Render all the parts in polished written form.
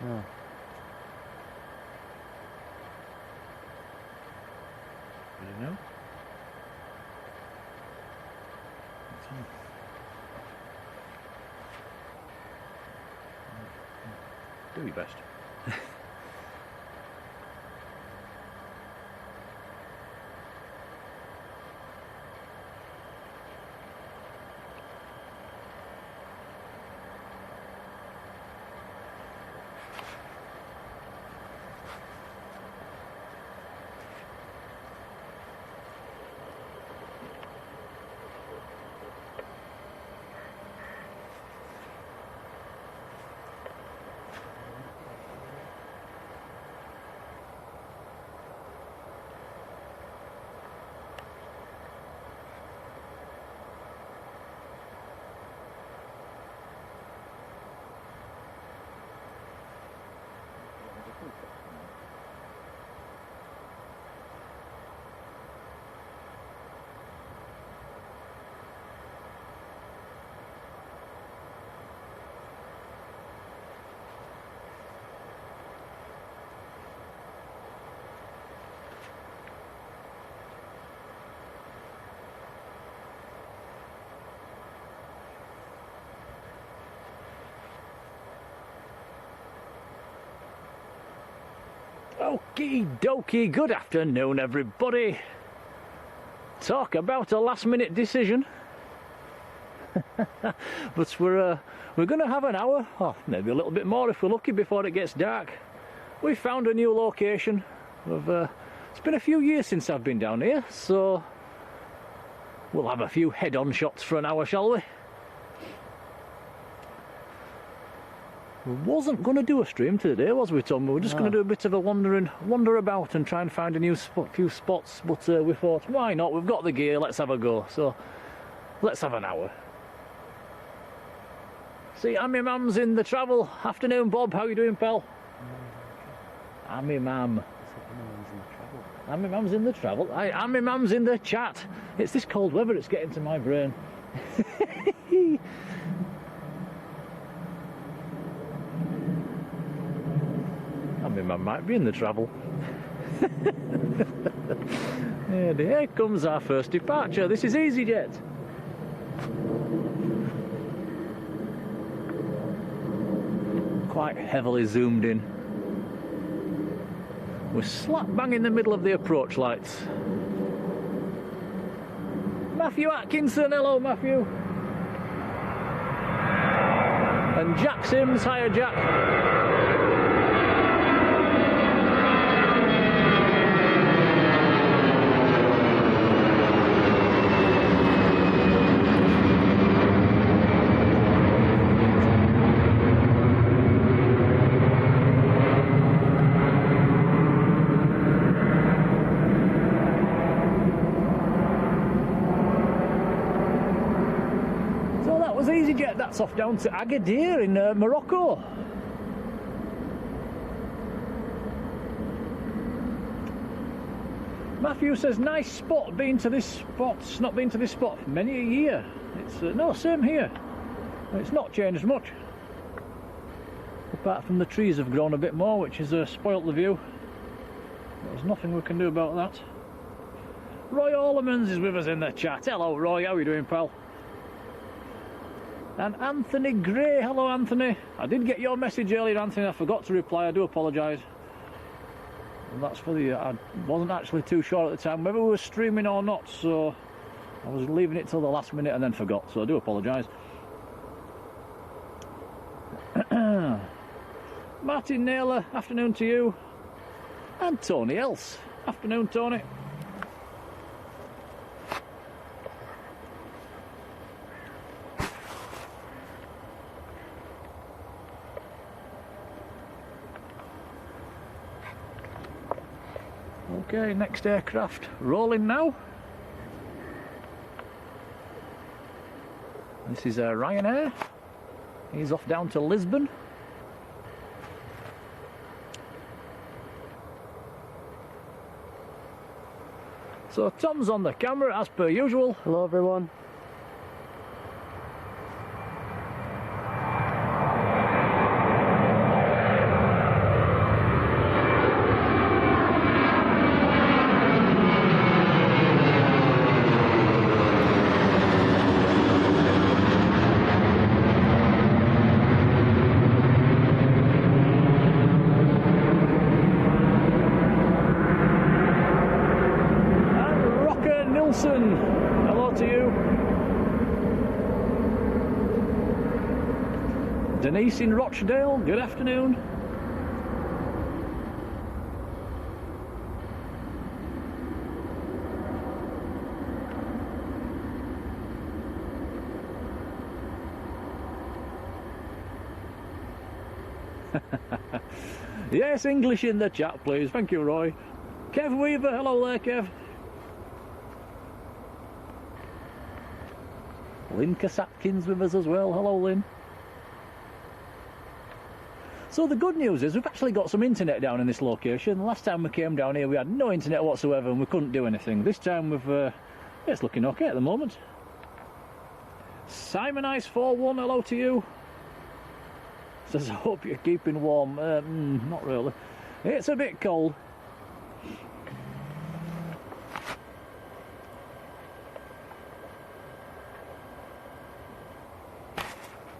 Oh. I don't know. Do your best. Okie dokie, good afternoon everybody. Talk about a last minute decision. But we're going to have an hour, or maybe a little bit more if we're lucky, before it gets dark. We found a new location. It's been a few years since I've been down here, so we'll have a few head-on shots for an hour, shall we? We wasn't going to do a stream today, was we, Tom? We were just going to do a bit of a wander about and try and find a few spots, but we thought, why not? We've got the gear, let's have a go. So, let's have an hour. See, Ammy Mam's in the travel. Afternoon, Bob. How you doing, pal? Ammy Mam. Ammy Mam's in the travel. Ammy Mam's in the chat. It's this cold weather, it's getting to my brain. Ammy Mam might be in the travel. And here comes our first departure. This is EasyJet. Quite heavily zoomed in. We're slap bang in the middle of the approach lights. Matthew Atkinson, hello Matthew. And Jack Sims, hiya Jack. EasyJet, that's off down to Agadir in Morocco. Matthew says, nice spot, been to this spot, not been to this spot for many a year. It's no, same here. It's not changed much. Apart from the trees have grown a bit more, which has spoilt the view. There's nothing we can do about that. Roy Orlemans is with us in the chat. Hello Roy, how are you doing, pal? And Anthony Gray, hello Anthony. I did get your message earlier, Anthony, I forgot to reply, I do apologise. And that's for the, I wasn't actually too sure at the time whether we were streaming or not, so I was leaving it till the last minute and then forgot, so I do apologise. Martin Naylor, afternoon to you. And Tony Else, afternoon Tony. Okay, next aircraft rolling now. This is Ryanair. He's off down to Lisbon. So Tom's on the camera as per usual. Hello everyone. Jason, hello to you. Denise in Rochdale, good afternoon. Yes, English in the chat, please. Thank you, Roy. Kev Weaver, hello there, Kev. Lynn Kasatkins with us as well. Hello, Lynn. So the good news is we've actually got some internet down in this location. The last time we came down here we had no internet whatsoever and we couldn't do anything. This time it's looking okay at the moment. Simon Ice 41, hello to you. Says, I hope you're keeping warm. Not really. It's a bit cold.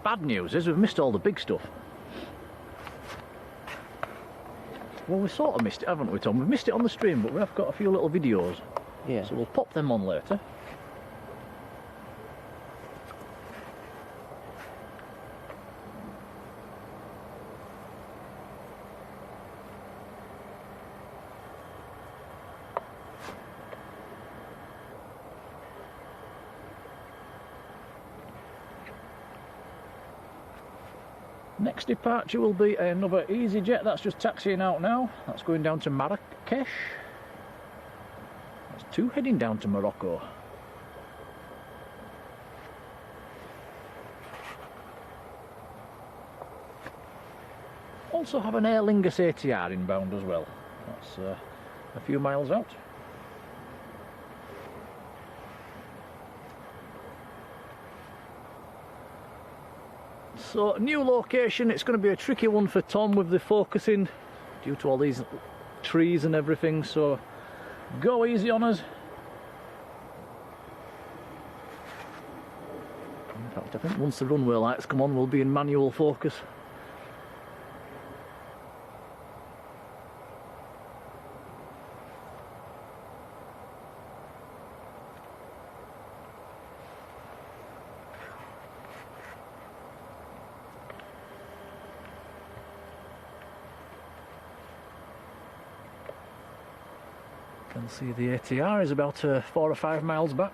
Bad news is we've missed all the big stuff. Well, we sort of missed it, haven't we, Tom? We've missed it on the stream, but we have got a few little videos. Yeah. So we'll pop them on later. Next departure will be another EasyJet. That's just taxiing out now. That's going down to Marrakesh. That's two heading down to Morocco. Also have an Aer Lingus ATR inbound as well. That's a few miles out. So, new location. It's going to be a tricky one for Tom with the focusing due to all these trees and everything, so go easy on us. In fact, I think once the runway lights come on we'll be in manual focus. Can see the ATR is about 4 or 5 miles back.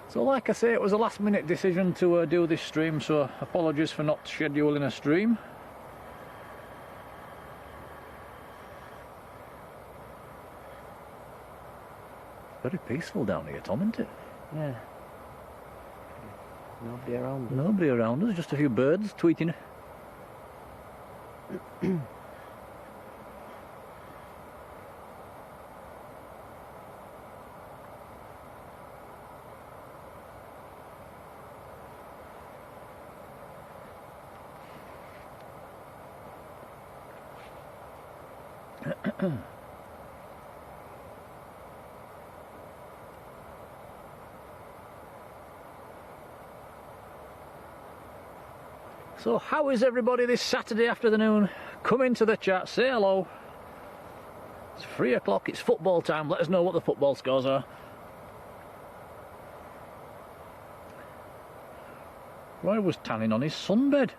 So like I say, it was a last minute decision to do this stream, so apologies for not scheduling a stream. Very peaceful down here, Tom, isn't it? Yeah. Nobody around us. Nobody around us, just a few birds tweeting. So how is everybody this Saturday afternoon? Come into the chat, say hello. It's 3 o'clock, it's football time. Let us know what the football scores are. Roy was tanning on his sunbed.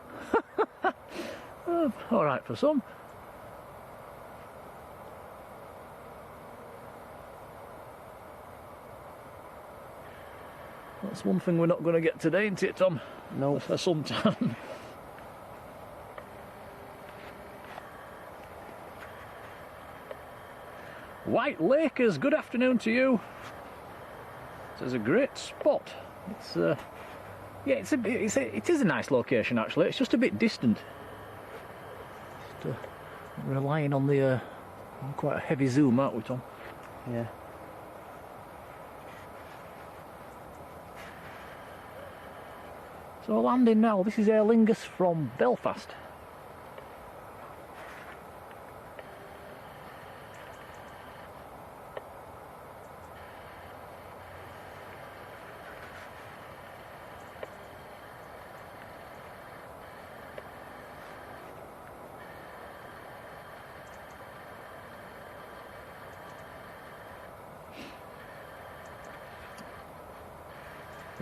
Oh, alright for some. That's one thing we're not going to get today, isn't it, Tom? No. For some time. White Lakers, good afternoon to you. This is a great spot. It's yeah, it is a nice location actually. It's just a bit distant. Just relying on the on quite a heavy zoom, aren't we, Tom? Yeah. So landing now. This is Aer Lingus from Belfast.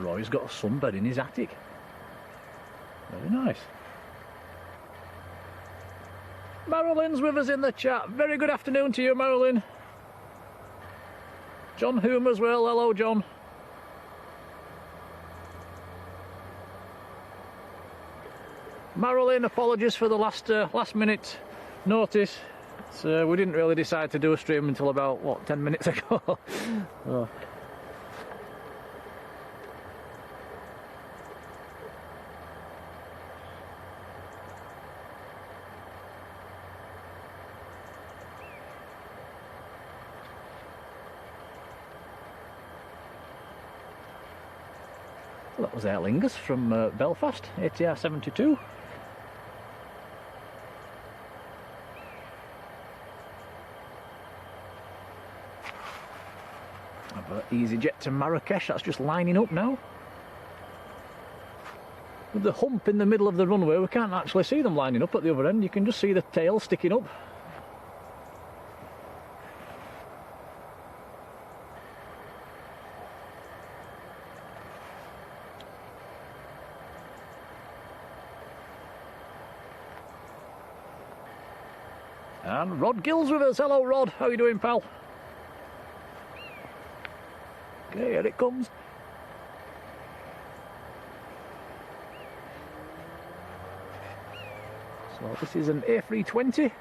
Roy's got a sunbed in his attic. Very nice. Marilyn's with us in the chat. Very good afternoon to you, Marilyn. John Hume as well. Hello, John. Marilyn, apologies for the last minute notice. We didn't really decide to do a stream until about, what, 10 minutes ago. Oh. Well, that was Aer Lingus from Belfast, ATR 72. EasyJet to Marrakesh, that's just lining up now. With the hump in the middle of the runway, we can't actually see them lining up at the other end, you can just see the tail sticking up. And Rod Gill's with us. Hello, Rod. How you doing, pal? Okay, here it comes. So this is an A320.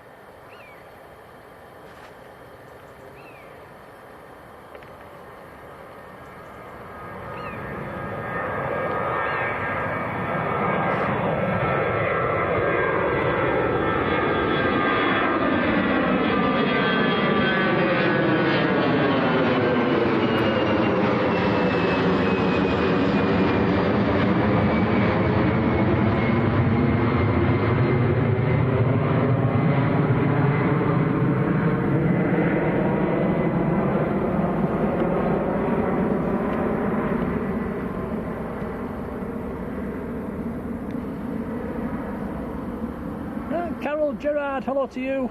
Gerard, hello to you.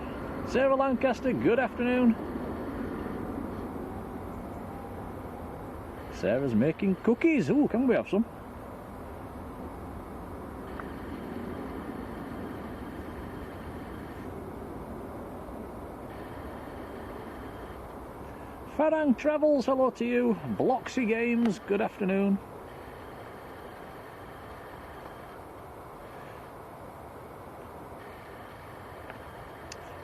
Sarah Lancaster, good afternoon. Sarah's making cookies. Ooh, can we have some? Farang Travels, hello to you. Bloxy Games, good afternoon.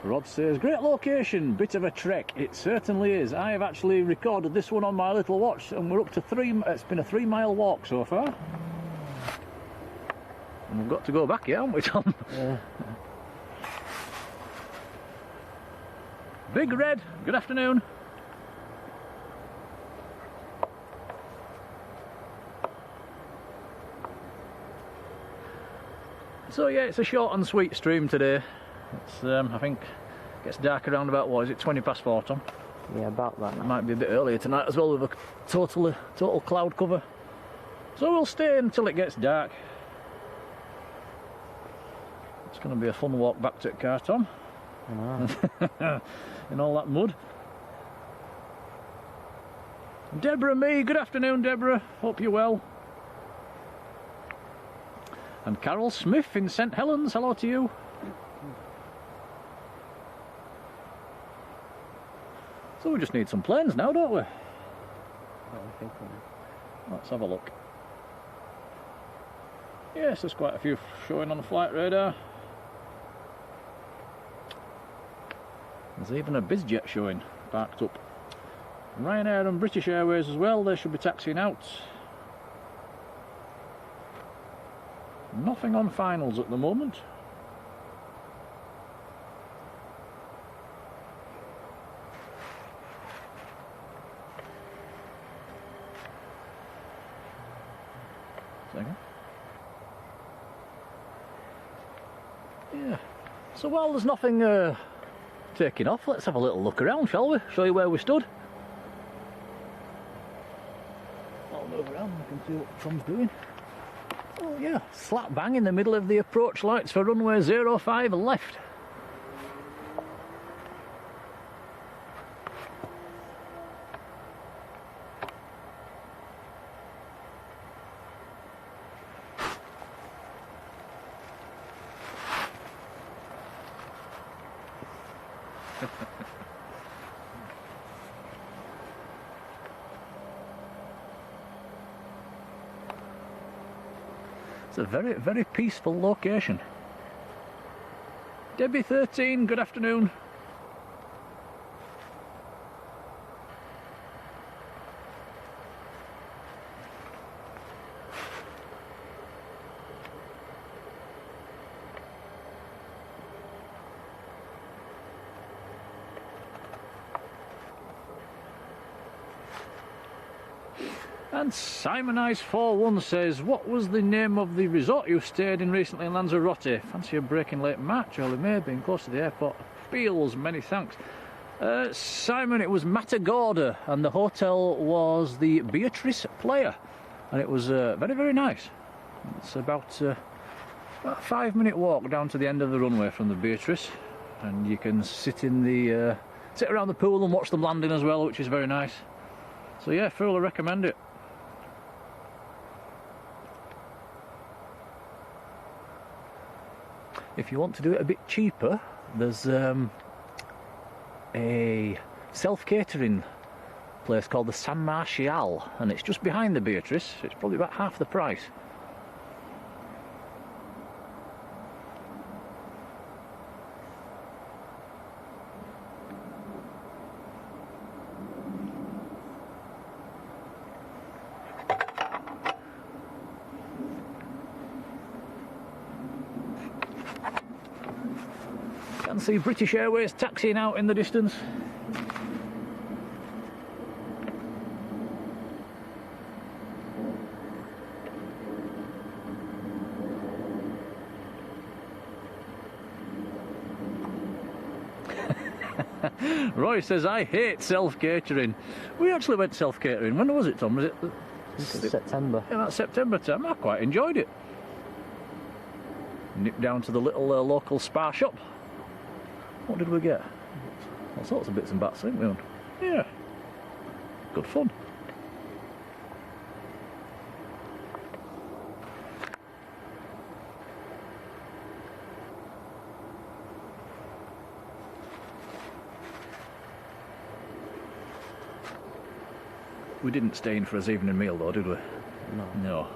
Rod says, great location, bit of a trek. It certainly is. I have actually recorded this one on my little watch and we're up to it's been a 3-mile walk so far. And we've got to go back here, haven't we, Tom? Yeah. Big Red, good afternoon. So yeah, it's a short and sweet stream today. It's, I think it gets dark around about, what is it, 20 past 4, Tom? Yeah, about that. It might be a bit earlier tonight as well with a total cloud cover. So we'll stay until it gets dark. It's going to be a fun walk back to the car, Tom. In all that mud. Deborah Mee, good afternoon, Deborah. Hope you're well. And Carol Smith in St Helens, hello to you. So we just need some planes now, don't we? Let's have a look. Yes, there's quite a few showing on the flight radar. There's even a BizJet showing, parked up. Ryanair and British Airways as well, they should be taxiing out. Nothing on finals at the moment. Yeah. So while there's nothing taking off, let's have a little look around, shall we? Show you where we stood. I'll move around and I can see what Tom's doing. Oh yeah, slap bang in the middle of the approach lights for runway 05 left. It's a very, very peaceful location. Debbie 13, good afternoon. And Simon Ice 41 says, what was the name of the resort you stayed in recently in Lanzarote? Fancy a break in late March, early May, being close to the airport. Feels, many thanks. Simon, it was Matagorda, and the hotel was the Beatrice Player, and it was very, very nice. It's about a 5-minute walk down to the end of the runway from the Beatrice, and you can sit around the pool and watch them landing as well, which is very nice. So yeah, fully recommend it. If you want to do it a bit cheaper, there's a self-catering place called the San Martial, and it's just behind the Beatrice. It's probably about half the price. Can see British Airways taxiing out in the distance. Roy says, I hate self-catering. We actually went self-catering. When was it, Tom? Was it September? Yeah, that September time. I quite enjoyed it. Nipped down to the little local spa shop. What did we get? All sorts of bits and bats, didn't we? Yeah. Good fun. We didn't stay in for his evening meal though, did we? No.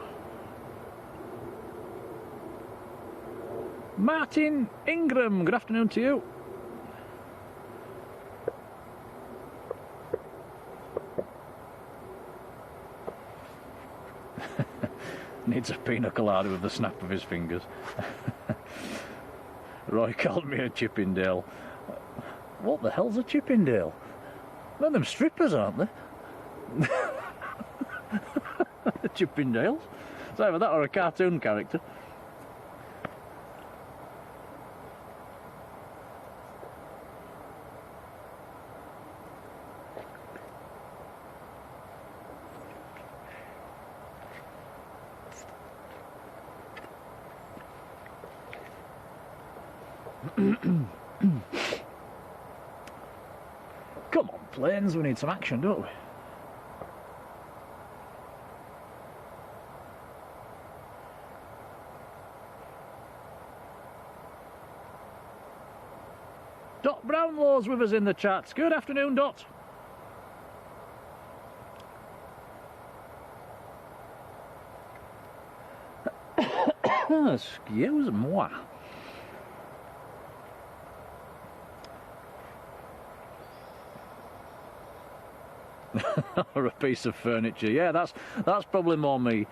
Martin Ingram, good afternoon to you. Needs a pina colada with the snap of his fingers. Roy called me a Chippendale. What the hell's a Chippendale? They're them strippers, aren't they? The Chippendales? It's either that or a cartoon character. Come on, planes, we need some action, don't we? Dot Brownlow's with us in the chat. Good afternoon, Dot. Excuse-moi. Or a piece of furniture. Yeah, that's probably more me.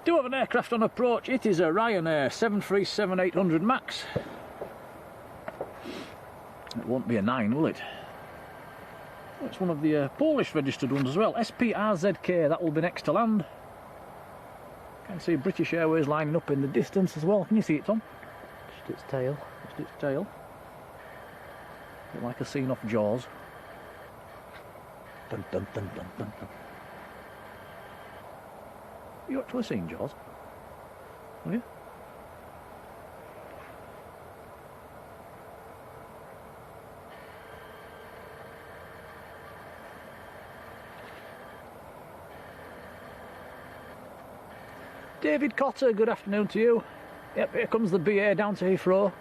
Do have an aircraft on approach. It is a Ryanair 737-800 MAX. It won't be a 9, will it? It's one of the Polish registered ones as well. SPRZK, that will be next to land. Can see British Airways lining up in the distance as well. Can you see it, Tom? Just its tail. Just its tail. Bit like a scene off Jaws. Dun, dun, dun, dun, dun, dun. You actually seen Jaws? Have you? David Cotter, good afternoon to you. Yep, here comes the BA down to Heathrow.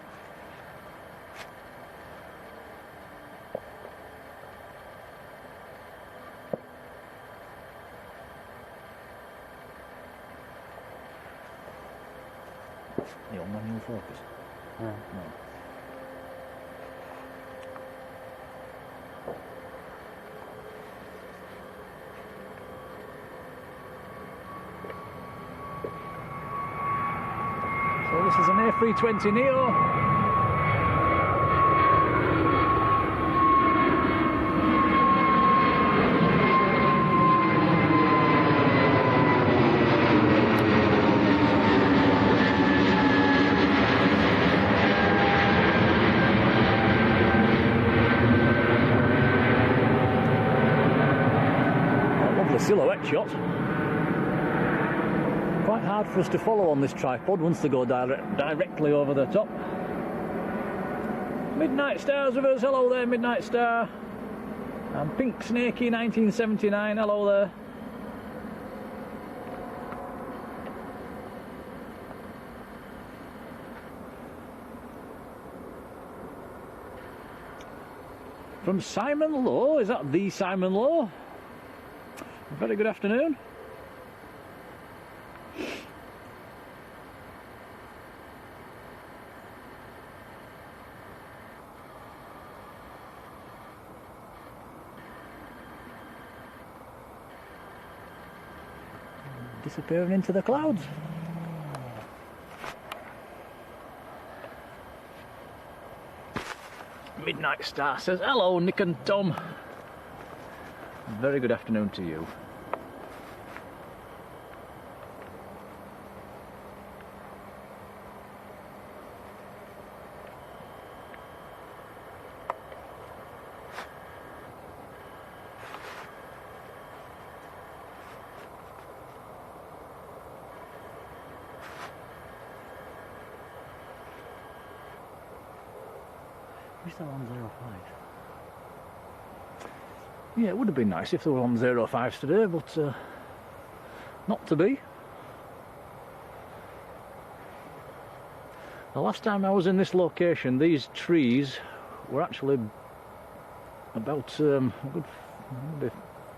You on manual focus? No. No. So this is an A320 Neo. Lovely silhouette shot. Quite hard for us to follow on this tripod once they go directly over the top. Midnight Star's with us, hello there Midnight Star. And Pink Snakey 1979, hello there. From Simon Lowe, is that the Simon Lowe? Very good afternoon. Disappearing into the clouds. Midnight Star says, hello Nick and Tom. Very good afternoon to you. Wish they were on 05. Yeah, it would have been nice if they were on 05s today, but not to be. The last time I was in this location, these trees were actually about a good maybe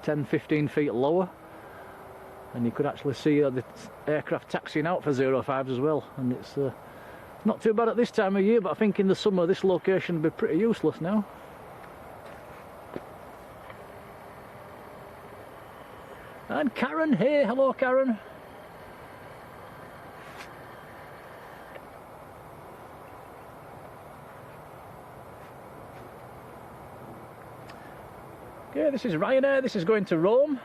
10-15 feet lower, and you could actually see the aircraft taxiing out for 05s as well, and it's not too bad at this time of year, but I think in the summer this location would be pretty useless now. And Karen, hey, hello Karen. Okay, this is Ryanair, this is going to Rome.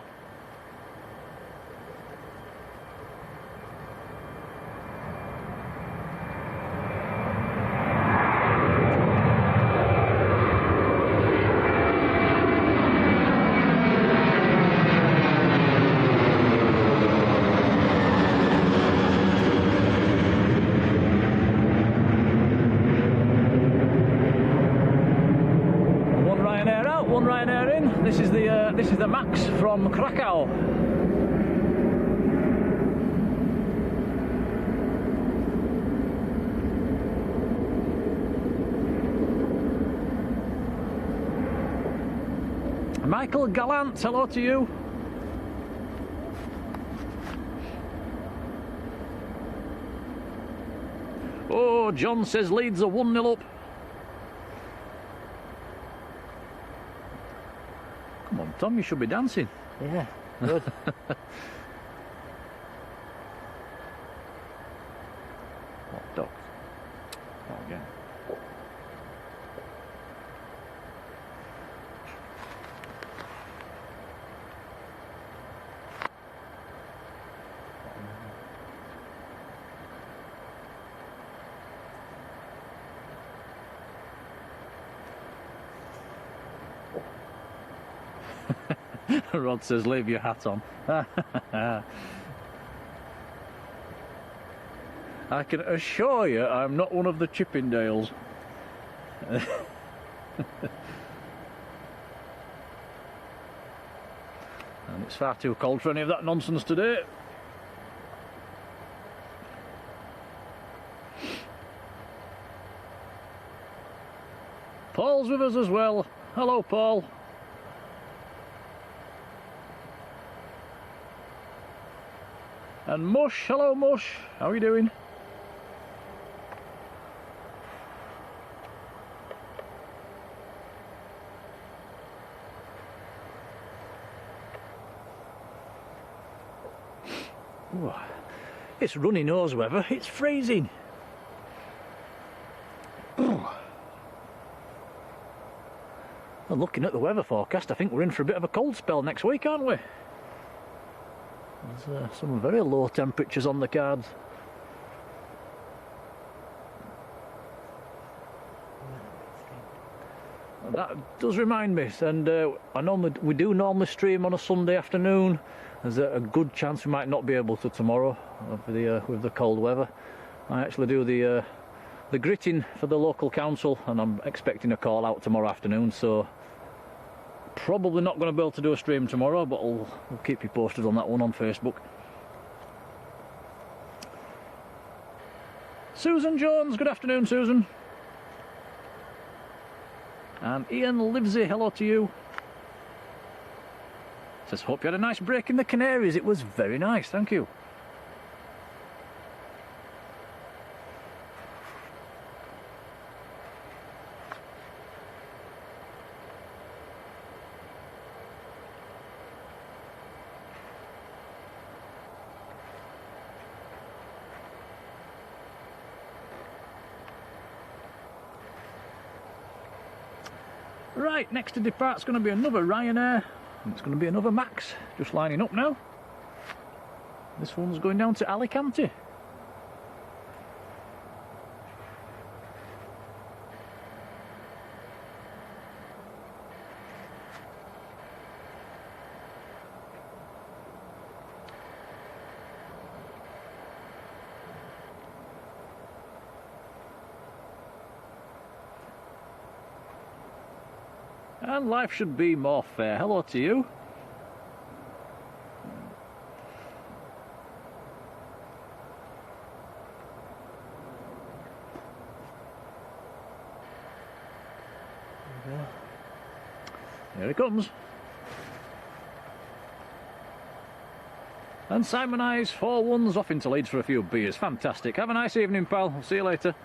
One Ryanair in. This is the Max from Krakow. Michael Gallant, hello to you. Oh, John says Leeds are 1-0 up. Come on, Tom, you should be dancing. Yeah, good. What ducks? Oh, again. Rod says, leave your hat on. I can assure you I'm not one of the Chippendales. And it's far too cold for any of that nonsense today. Paul's with us as well. Hello, Paul. And Mush, hello Mush, how are you doing? Ooh, it's runny nose weather, it's freezing. Ooh. Well, looking at the weather forecast, I think we're in for a bit of a cold spell next week, aren't we? There's some very low temperatures on the cards. That does remind me, and we do normally stream on a Sunday afternoon. There's a good chance we might not be able to tomorrow with the cold weather. I actually do the gritting for the local council, and I'm expecting a call out tomorrow afternoon, so probably not going to be able to do a stream tomorrow, but we'll keep you posted on that one on Facebook. Susan Jones, good afternoon Susan. And Ian Livesey, hello to you. Says, hope you had a nice break in the Canaries. It was very nice, thank you. Right, next to depart's going to be another Ryanair, and it's going to be another Max, just lining up now. This one's going down to Alicante. And life should be more fair. Hello to you. Here he comes. And Simon Eyes 4-1's off into Leeds for a few beers. Fantastic. Have a nice evening, pal. I'll see you later.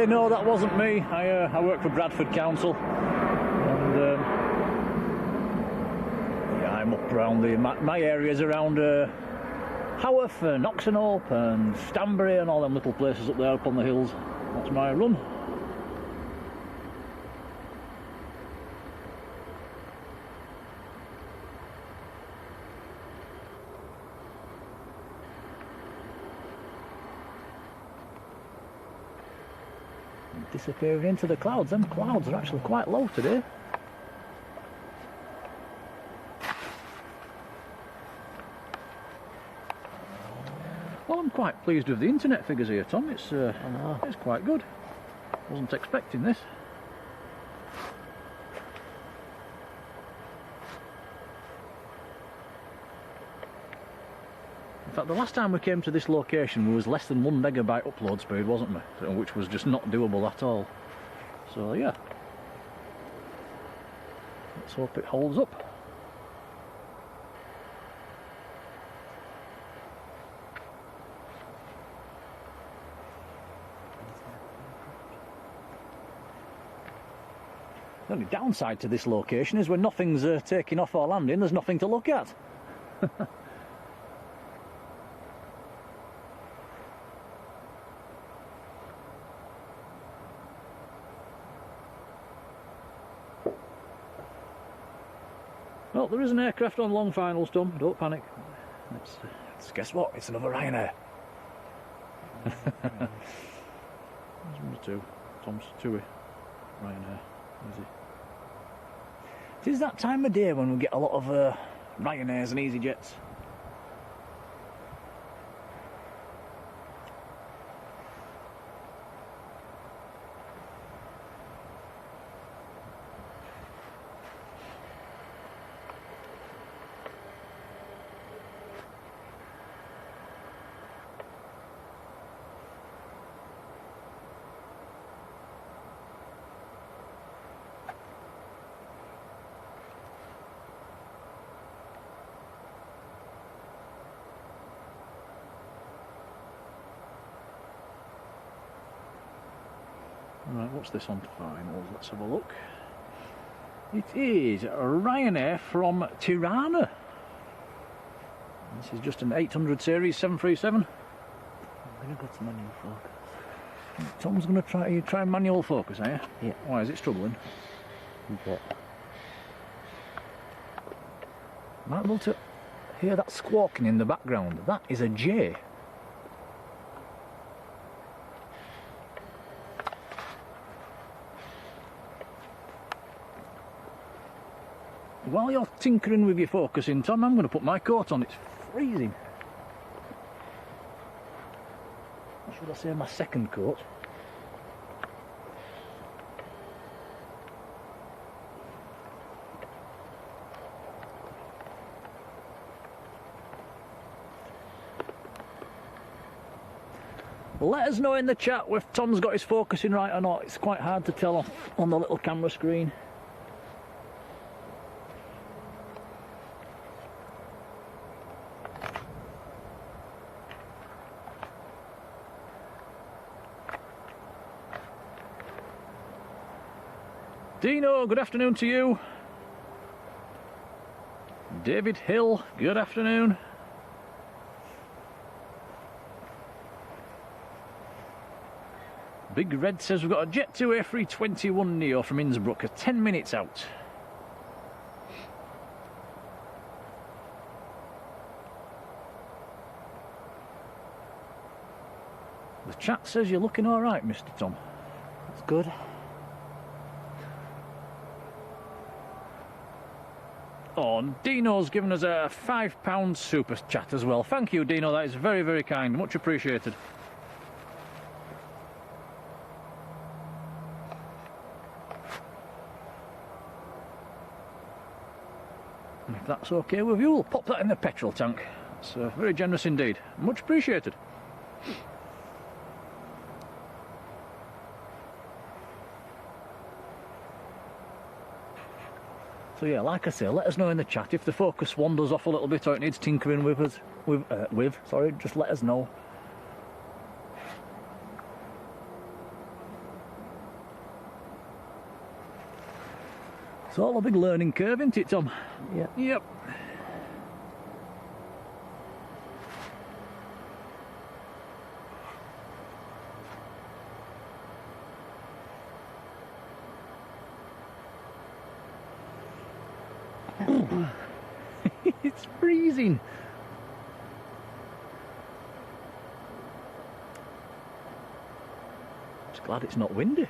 No, that wasn't me. I work for Bradford Council, and yeah, I'm up around my areas around Haworth and Oxenhope and Stanbury and all them little places up there up on the hills. That's my run. Disappearing into the clouds. Them clouds are actually quite low today. Well, I'm quite pleased with the internet figures here, Tom. It's quite good. Wasn't expecting this. In fact, the last time we came to this location, there was less than 1 megabyte upload speed, wasn't there? Which was just not doable at all. So yeah, let's hope it holds up. The only downside to this location is when nothing's taking off or landing, there's nothing to look at. Well, there is an aircraft on long finals, Tom. Don't panic. Guess what? It's another Ryanair. There's number 2. Tom's Tui. Ryanair. Is he? It is that time of day when we get a lot of Ryanairs and EasyJets. Right, what's this on finals? Let's have a look. It is a Ryanair from Tirana. This is just an 800 series 737. I'm going to go to manual focus. Tom's going to try manual focus, are you? Yeah. Why is it struggling? Okay. Might be able to hear that squawking in the background. That is a J. While you're tinkering with your focusing, Tom, I'm going to put my coat on. It's freezing. Or should I say my second coat? Let us know in the chat if Tom's got his focusing right or not. It's quite hard to tell on the little camera screen. Dino, good afternoon to you. David Hill, good afternoon. Big Red says we've got a Jet 2 A321 Neo from Innsbruck, 10 minutes out. The chat says you're looking alright, Mr. Tom. That's good. Oh, and Dino's given us a £5 super chat as well. Thank you, Dino, that is very, very kind. Much appreciated. And if that's okay with you, we'll pop that in the petrol tank. It's very generous indeed. Much appreciated. So yeah, like I say, let us know in the chat if the focus wanders off a little bit or it needs tinkering with us. Just let us know. It's all a big learning curve, isn't it, Tom? Yeah. Yep. It's freezing. Just glad it's not windy.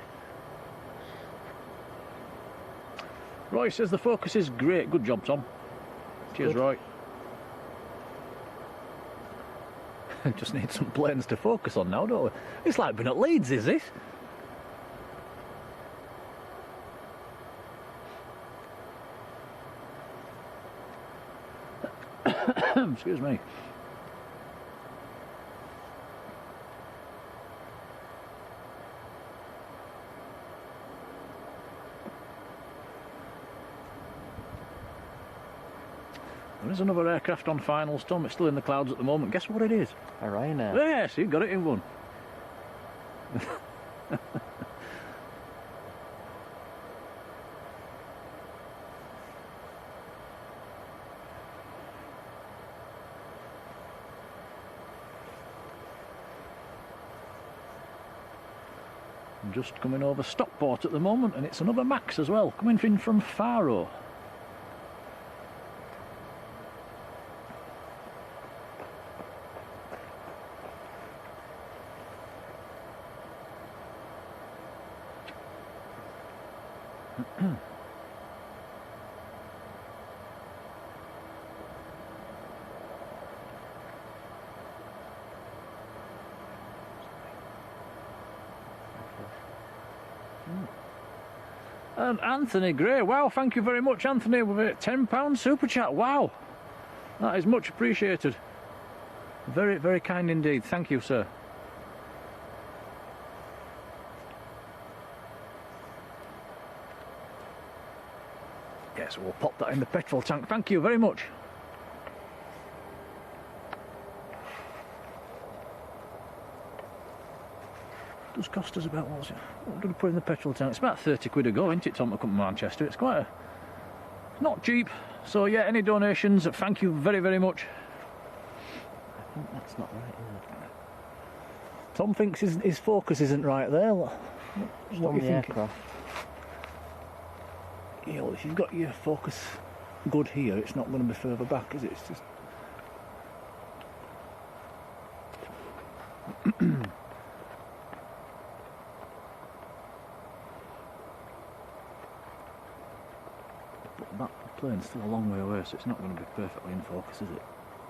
Roy says the focus is great. Good job, Tom. Cheers, Good. Roy. Just need some planes to focus on now, don't we? It's like being at Leeds, is it? Excuse me. There is another aircraft on finals, Tom. It's still in the clouds at the moment. Guess what it is? A Ryanair. Yes, you got it in one. I'm just coming over Stockport at the moment, and it's another Max as well, coming in from Faro. And Anthony Gray, wow, thank you very much, Anthony, with a £10 super chat. Wow, that is much appreciated. Very, very kind indeed. Thank you, sir. Yes, we'll pop that in the petrol tank. Thank you very much. Does cost us about, what was it? What did we put in the petrol tank? It's about 30 quid a go, isn't it, Tom, to come to Manchester? It's quite a... not cheap. So yeah, any donations, thank you very, very much. I think that's not right, is it? Tom thinks his focus isn't right there. What on you the think? aircraft. Yeah, well, if you've got your focus good here, it's not going to be further back, is it? It's just... But that plane's still a long way away, so it's not going to be perfectly in focus, is it?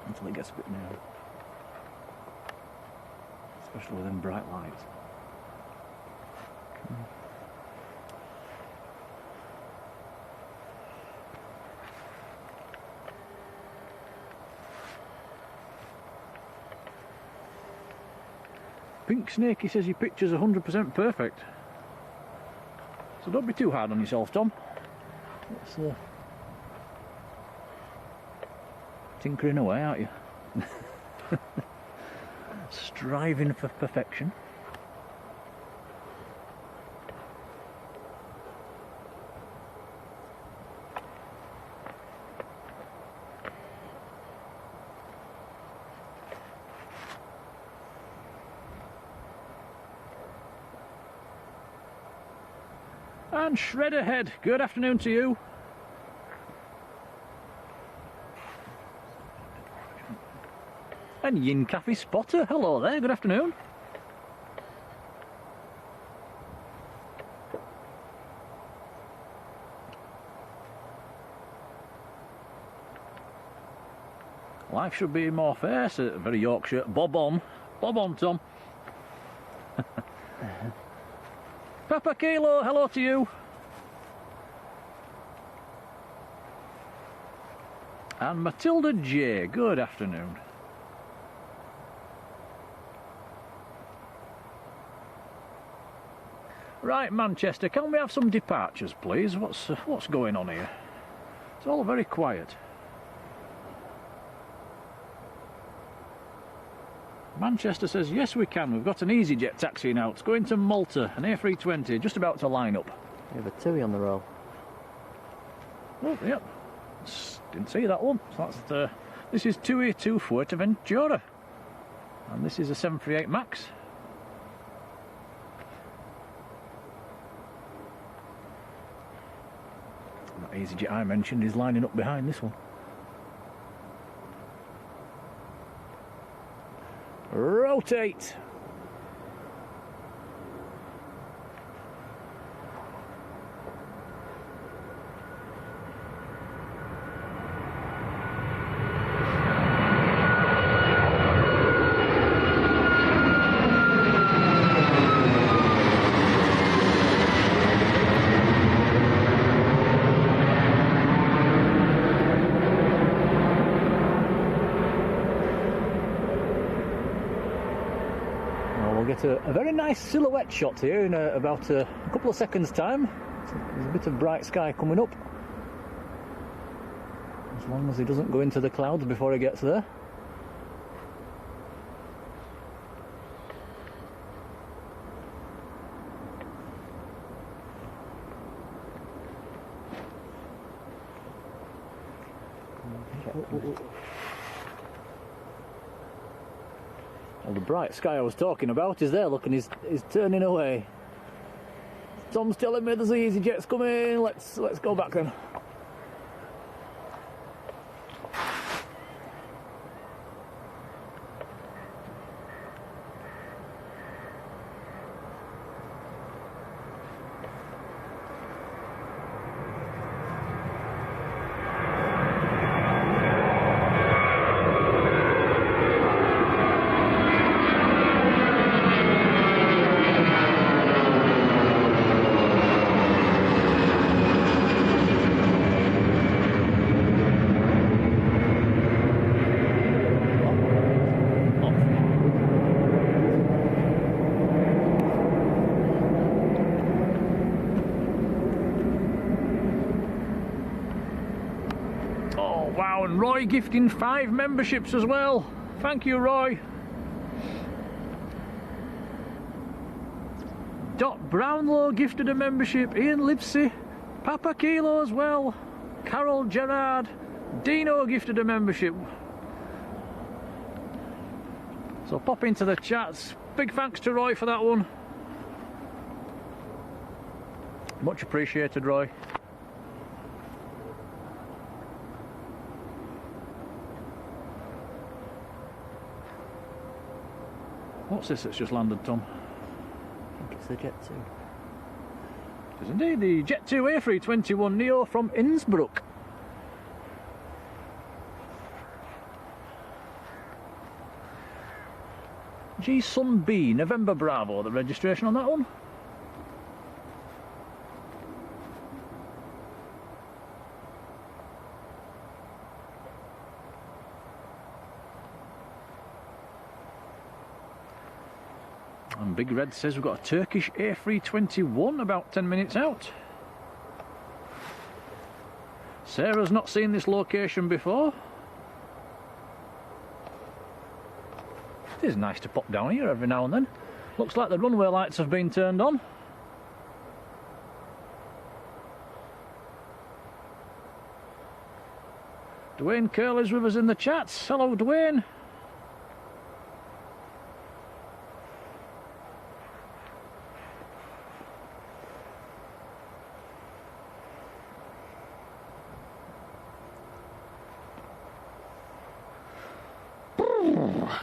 Until it gets a bit nearer. Especially with them bright lights. Pink Snake, he says your picture's 100% perfect. So don't be too hard on yourself, Tom. It's tinkering away, aren't you? Striving for perfection. And Shredderhead, good afternoon to you. And Yin Cafe Spotter, hello there, good afternoon. Life should be more fair, so very Yorkshire. Bob on, Tom. Papa Kilo, hello to you. And Matilda J, good afternoon. Right, Manchester, can we have some departures, please? What's going on here? It's all very quiet. Manchester says, yes we can, we've got an EasyJet taxiing out. It's going to Malta, an A320, just about to line up. You have a TUI on the roll. Oh, yep. Didn't see that one. So that's this is TUI to Fuerteventura. And this is a 738 MAX. That EasyJet I mentioned is lining up behind this one. Rotate! A very nice silhouette shot here in about a couple of seconds time. There's a bit of bright sky coming up. As long as he doesn't go into the clouds before he gets there. Well, the bright sky I was talking about is there, look, and he's turning away. Tom's telling me there's the EasyJets coming. Let's go back then. Wow, and Roy gifting 5 memberships as well. Thank you, Roy. Dot Brownlow gifted a membership. Ian Lipsey, Papa Kilo as well. Carol Gerard, Dino gifted a membership. So pop into the chats. Big thanks to Roy for that one. Much appreciated, Roy. What's this that's just landed, Tom? I think it's the Jet 2. It is indeed the Jet 2 A321 Neo from Innsbruck. G Sun B, November Bravo, the registration on that one. And Big Red says we've got a Turkish A321 about 10 minutes out. Sarah's not seen this location before. It is nice to pop down here every now and then. Looks like the runway lights have been turned on. Dwayne Curley's with us in the chats. Hello, Dwayne.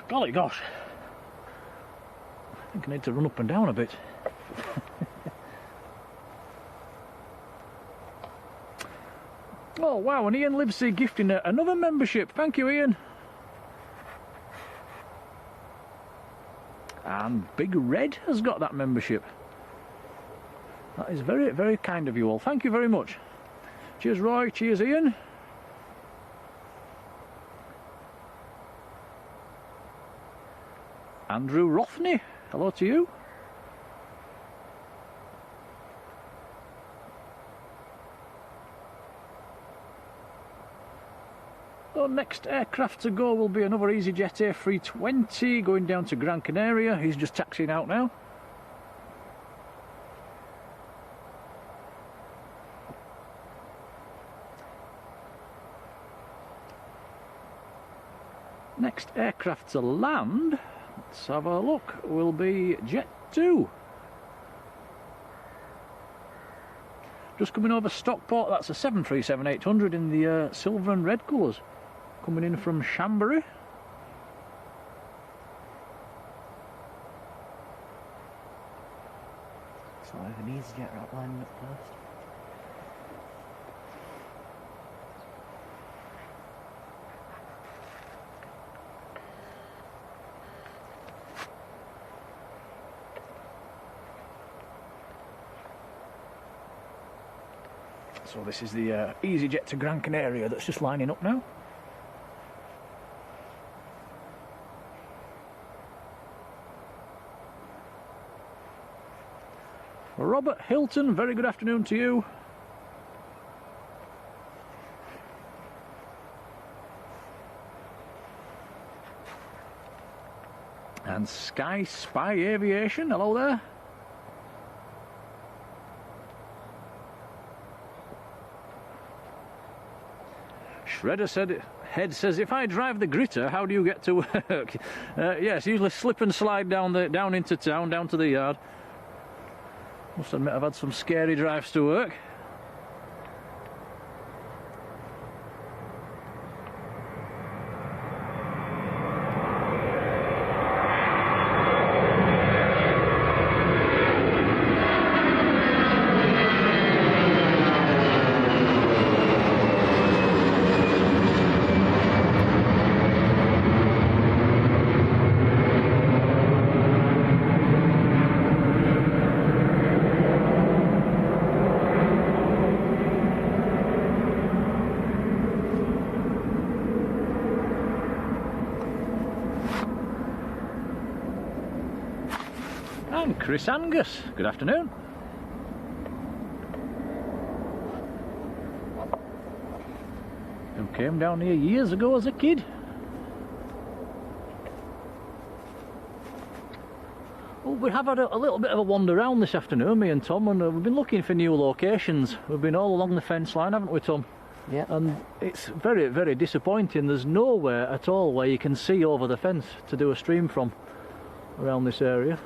Golly gosh. I think I need to run up and down a bit. Oh wow, and Ian Livesey gifting another membership. Thank you, Ian. And Big Red has got that membership. That is very, very kind of you all. Thank you very much. Cheers, Roy. Cheers, Ian. Andrew Rothney, hello to you. So next aircraft to go will be another EasyJet A320 going down to Gran Canaria. He's just taxiing out now. Next aircraft to land, let's have a look, will be Jet 2. Just coming over Stockport, that's a 737-800 in the silver and red colours. Coming in from Chambéry. So I have an EasyJet route lining up first. So this is the EasyJet to Gran Canaria that's just lining up now. Robert Hilton, very good afternoon to you. And Sky Spy Aviation, hello there. Shredder said, Head says, if I drive the Gritter, how do you get to work? Yes, usually slip and slide down into town, down to the yard. Must admit I've had some scary drives to work. And Chris Angus, good afternoon. Who came down here years ago as a kid. Well, we have had a little bit of a wander around this afternoon, me and Tom, and we've been looking for new locations. We've been all along the fence line, haven't we, Tom? Yeah. And it's very, very disappointing. There's nowhere at all where you can see over the fence to do a stream from around this area.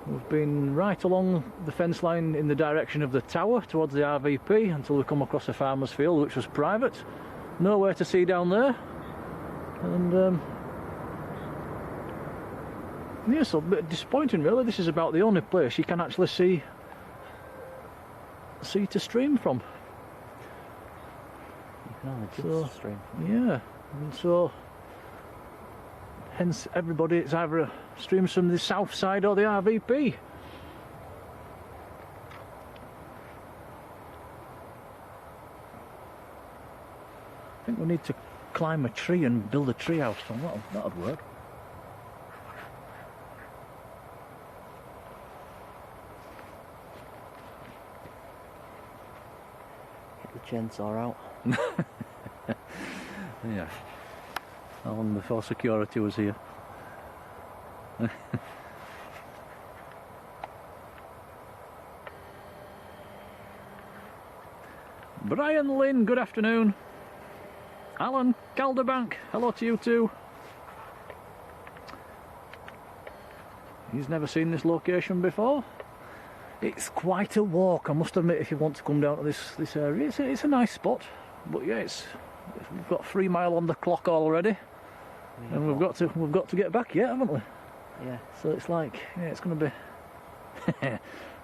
We've been right along the fence line in the direction of the tower towards the RVP until we come across a farmer's field which was private. Nowhere to see down there. And yeah, so a bit disappointing really. This is about the only place you can actually see to stream from. You can only just stream from. Yeah, and so hence everybody, it's either streams from the south side or the RVP. I think we need to climb a tree and build a tree house, Tom. That'd work. Get the chainsaw out. Yeah. How long before security was here? Brian Lynn, good afternoon. Alan Calderbank, hello to you too. He's never seen this location before. It's quite a walk, I must admit, if you want to come down to this area. It's a nice spot, but yeah, we've got 3 miles on the clock already, and we've got to get back yet, haven't we? Yeah. So it's like, yeah, it's going to be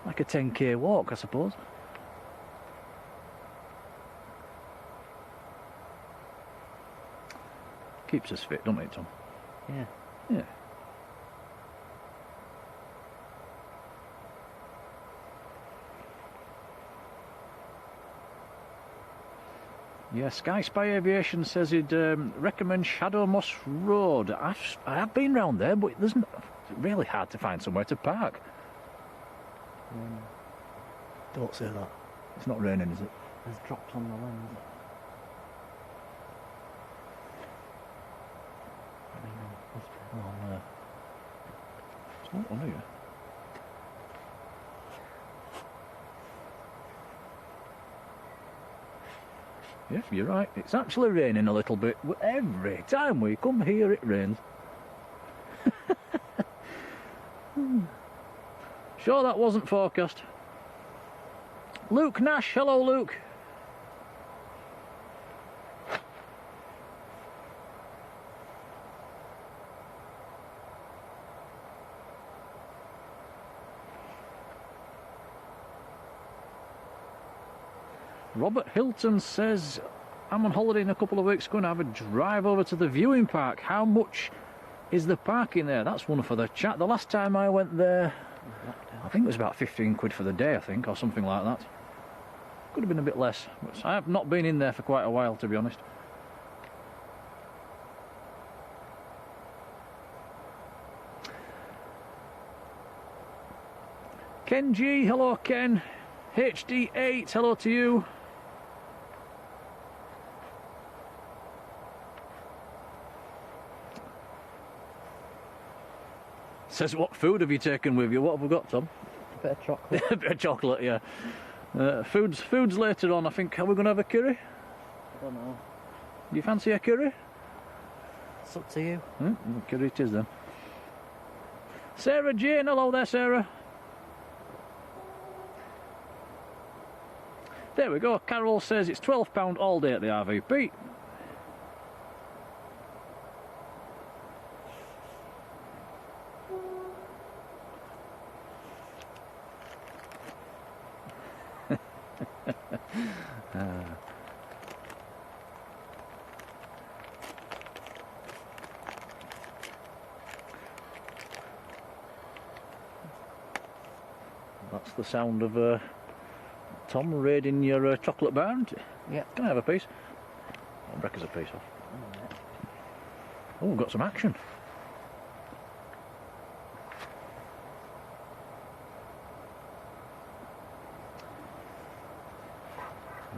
like a 10k walk, I suppose. Keeps us fit, doesn't it, Tom? Yeah. Yeah. Yeah, Sky Spy Aviation says he'd recommend Shadow Moss Road. I have been round there, but it's really hard to find somewhere to park. Don't say that. It's not raining, is it? It's dropped on the lens. Oh, no. It's not on here. Yeah, you're right. It's actually raining a little bit. Every time we come here, it rains. Sure that wasn't forecast. Luke Nash, hello Luke. Robert Hilton says, I'm on holiday in a couple of weeks, going to have a drive over to the viewing park. How much is the parking there? That's one for the chat. The last time I went there, I think it was about 15 quid for the day, I think, or something like that. Could have been a bit less. But I have not been in there for quite a while, to be honest. Ken G, hello Ken. HD8, hello to you. Says, what food have you taken with you? What have we got, Tom? A bit of chocolate. A bit of chocolate, yeah. Food's later on, I think. Are we going to have a curry? I don't know. Do you fancy a curry? It's up to you. Curry it is then. Sarah Jane, hello there, Sarah. There we go. Carol says it's £12 all day at the RVP. That's the sound of Tom raiding your chocolate bar, isn't it? Yeah. Can I have a piece? I'll break us a piece off. Oh, we've got some action.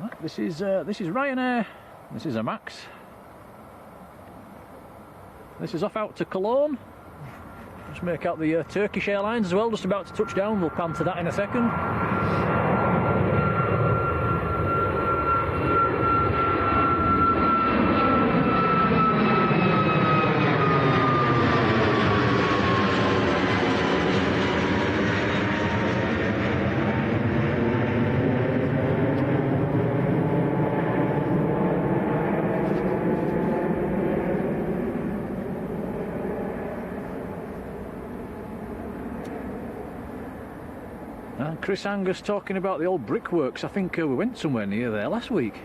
Right, this is Ryanair. This is a Max. This is off out to Cologne. Just make out the Turkish Airlines as well, just about to touch down. We'll pan to that in a second. And Chris Angus talking about the old brickworks. I think we went somewhere near there last week.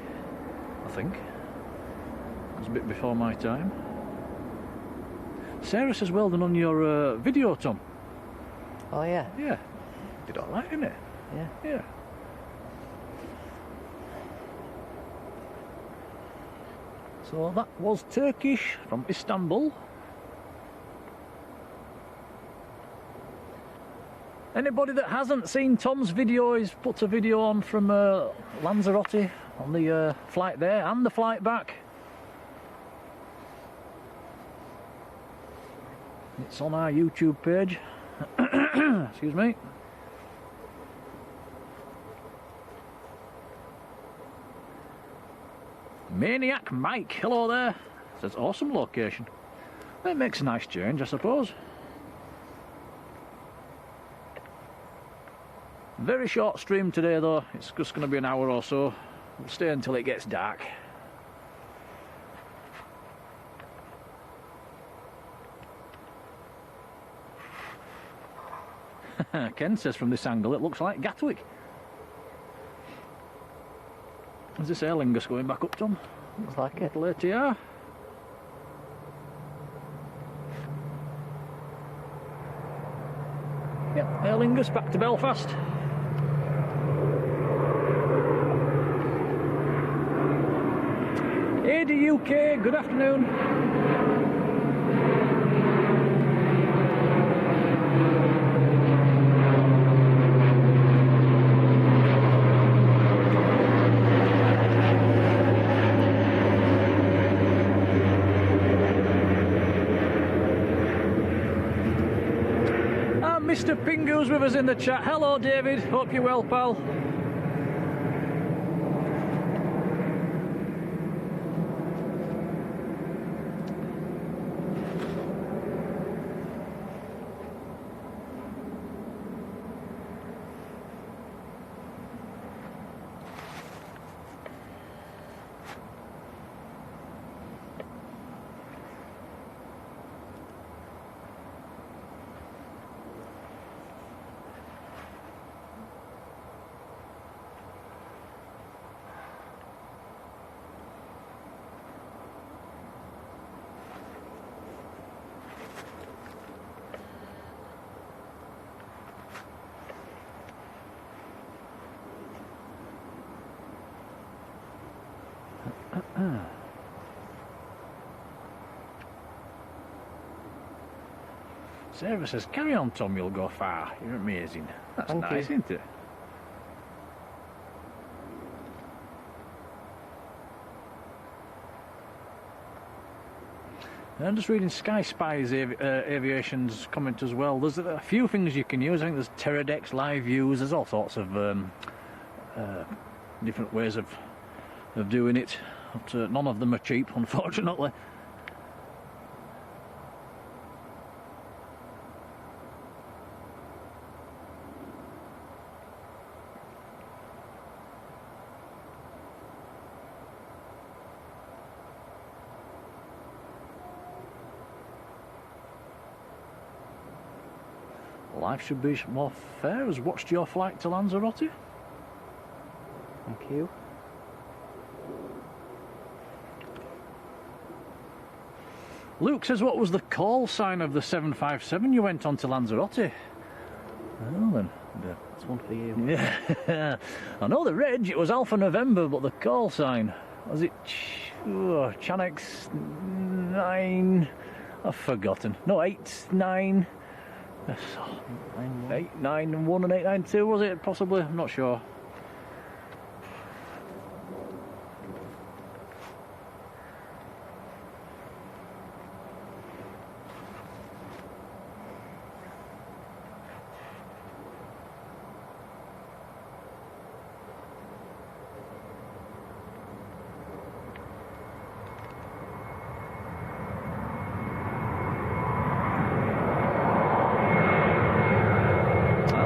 I think. It was a bit before my time. Sarah says well done on your video, Tom. Oh yeah. Yeah. Did alright, didn't it? Yeah. Yeah. So that was Turkish from Istanbul. Anybody that hasn't seen Tom's video, he's put a video on from Lanzarote on the flight there and the flight back. It's on our YouTube page. Excuse me. Maniac Mike, hello there. Says awesome location. That makes a nice change, I suppose. Very short stream today though, it's just going to be an hour or so. We'll stay until it gets dark. Ken says from this angle it looks like Gatwick. Is this Aer Lingus going back up, Tom? Looks like it. Little ATR. Yep, Aer Lingus back to Belfast. AD UK, good afternoon. And Mr. Pingu's with us in the chat. Hello David, hope you're well, pal. Sarah says, carry on Tom, you'll go far. You're amazing. That's Thank nice, you. isn't it? I'm just reading Sky Spy's Aviation's comment as well. There's a few things you can use. I think there's Teradex, live views, there's all sorts of different ways of doing it. But, none of them are cheap, unfortunately. Life should be more fair. Has watched your flight to Lanzarote. Thank you. Luke says, what was the call sign of the 757 you went on to Lanzarote? Well then. That's one for you. Yeah. I know the reg, it was Alpha November, but the call sign, was it Chanex 9? I've forgotten. No, 8, 9. 8, 9, 1 and 8, 9, 2, was it? Possibly, I'm not sure.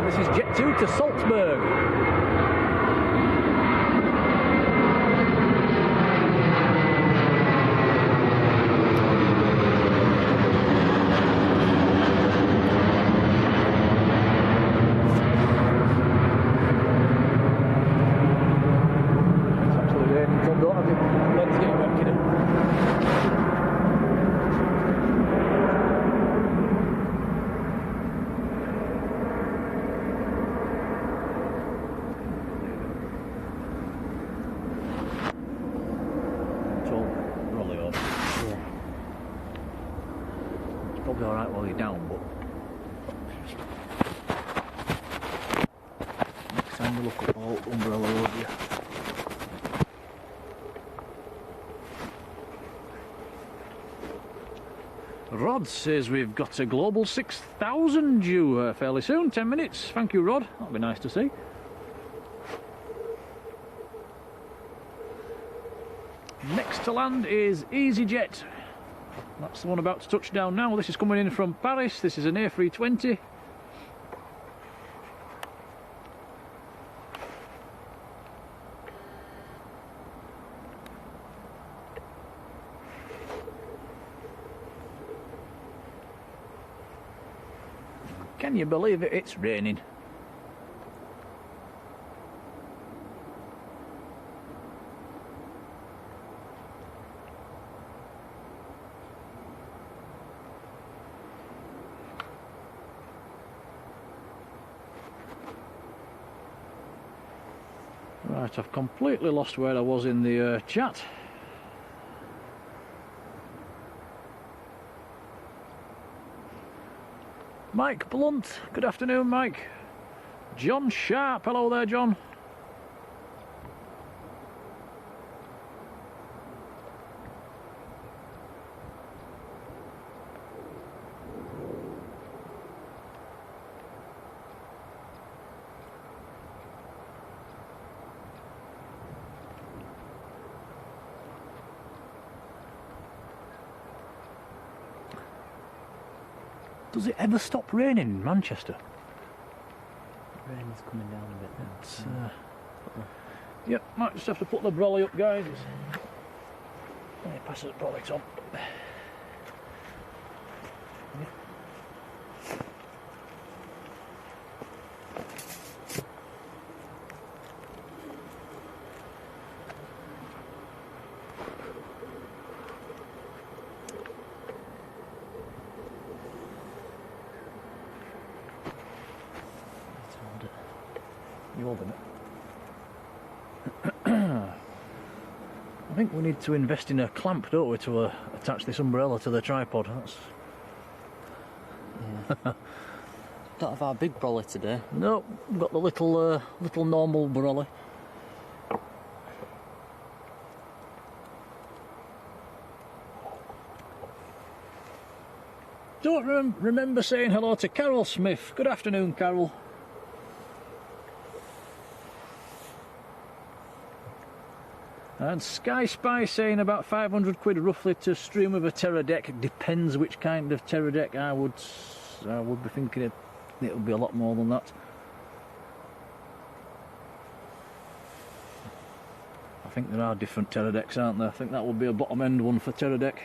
This is Jet 2 to Salzburg. It's absolutely raining, Tom, don't have your legs getting wet, kiddo. Probably alright while you're down, but next time you look up, I'll umbrella over you. Rod says we've got a global 6,000 due fairly soon, 10 minutes. Thank you, Rod. That'll be nice to see. Next to land is EasyJet. That's the one about to touch down now. This is coming in from Paris. This is an A320. Can you believe it? It's raining. Right, I've completely lost where I was in the chat. Mike Blunt, good afternoon, Mike. John Sharp, hello there, John. Does it ever stop raining in Manchester? The rain is coming down a bit now. It's, yep, might just have to put the brolly up, guys. Let me pass the brolly, Tom. You holding it? I think we need to invest in a clamp, don't we, to attach this umbrella to the tripod. That's... Yeah. Don't have our big brolly today. No, we've got the little normal brolly. Don't remember saying hello to Carol Smith. Good afternoon, Carol. And Sky Spy saying about 500 quid roughly to stream with a terra deck. Depends which kind of terra deck. I would be thinking it would be a lot more than that. I think there are different terra decks, aren't there? I think that would be a bottom end one for terra deck.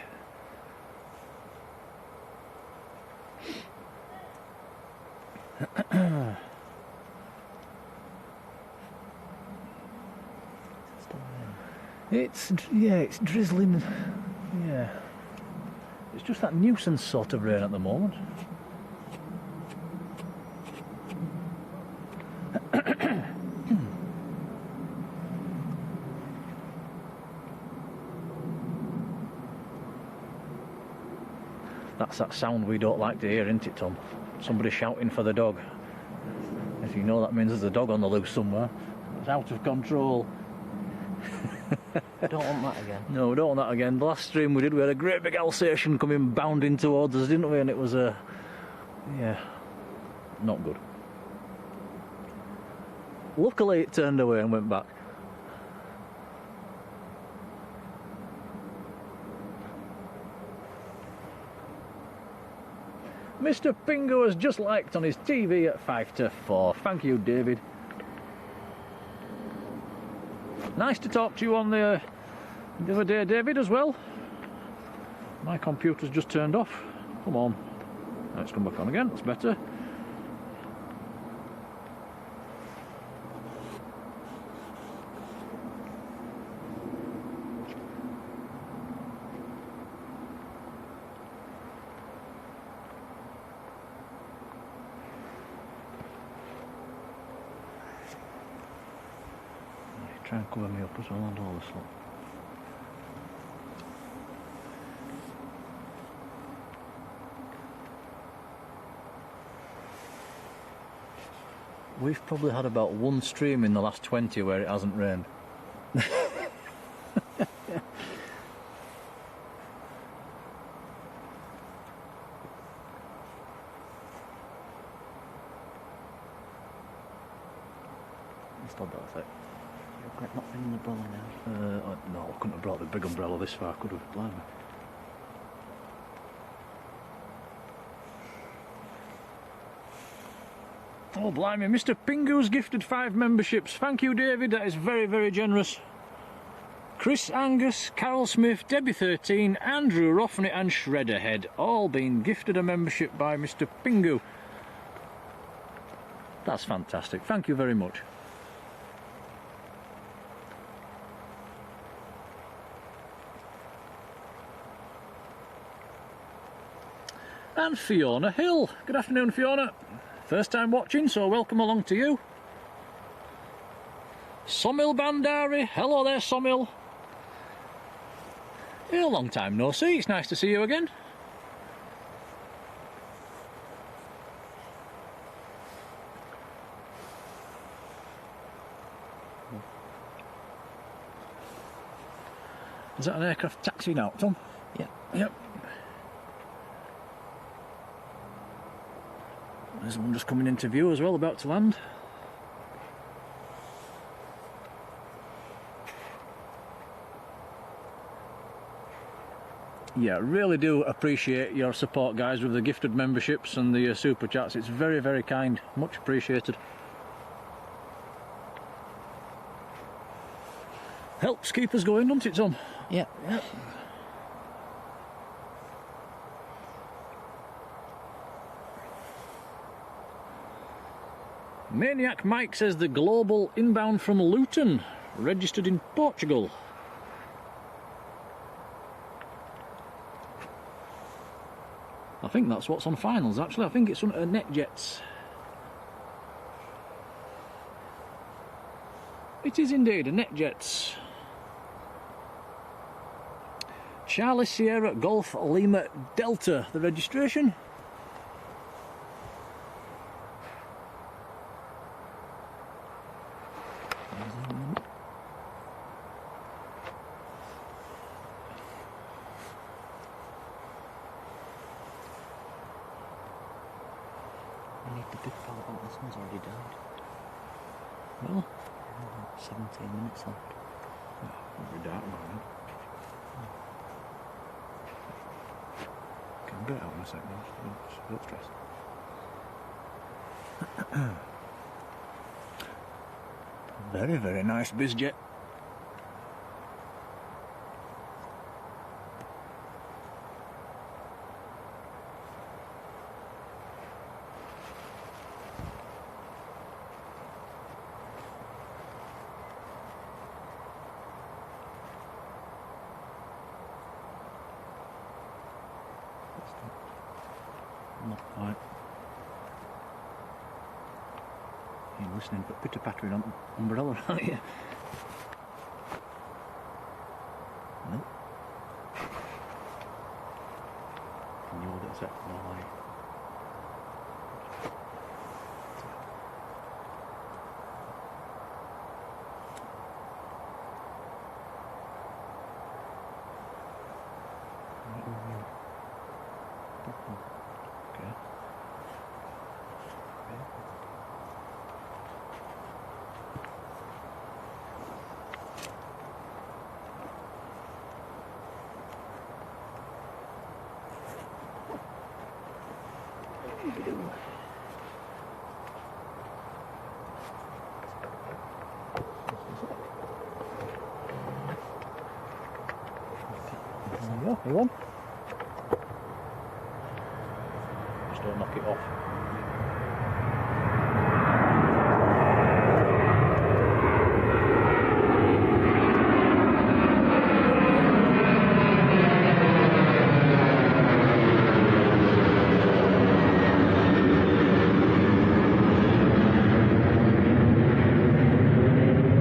It's drizzling. Yeah. It's just that nuisance sort of rain at the moment. That's that sound we don't like to hear, isn't it, Tom? Somebody shouting for the dog. If you know, that means there's a dog on the loose somewhere. It's out of control. Don't want that again. No, we don't want that again. The last stream we did, we had a great big Alsatian coming bounding towards us, didn't we? And it was yeah, not good. Luckily it turned away and went back. Mr. Pingo has just liked on his TV at 5 to 4. Thank you, David. Nice to talk to you on the other day, David, as well. My computer's just turned off. Come on. Let's come back on again. That's better. Try and cover me up as well and all this lot. We've probably had about one stream in the last 20 where it hasn't rained. Stop that, I think. Regret not bringing the umbrella now. No, I couldn't have brought the big umbrella this far, could have, blimey. Oh, blimey, Mr. Pingu's gifted 5 memberships. Thank you, David, that is very, very generous. Chris Angus, Carol Smith, Debbie13, Andrew Roffney and Shredderhead, all being gifted a membership by Mr. Pingu. That's fantastic, thank you very much. And Fiona Hill. Good afternoon, Fiona. First time watching, so welcome along to you. Somil Bandari. Hello there, Somil. Yeah, long time no see. It's nice to see you again. Is that an aircraft taxiing out, Tom? Yeah. Yep. There's one just coming into view as well, about to land. Yeah, really do appreciate your support, guys, with the gifted memberships and the super chats. It's very, very kind. Much appreciated. Helps keep us going, doesn't it, Tom? Yeah. Yep. Maniac Mike says the Global inbound from Luton, registered in Portugal. I think that's what's on finals, actually. I think it's on NetJets. It is indeed a NetJets. Charlie Sierra Golf Lima Delta, the registration. I need the big pallet one. This one's already died. Well, 17 minutes left. it'll be dark by then. Can get it out in a second, don't stress. Very, very nice bizjet. Not quite. You're listening but pitter-pattering on umbrella, aren't you? Nope. Can you hold it a sec? No way. Okay. There you go, you won. Just don't knock it off.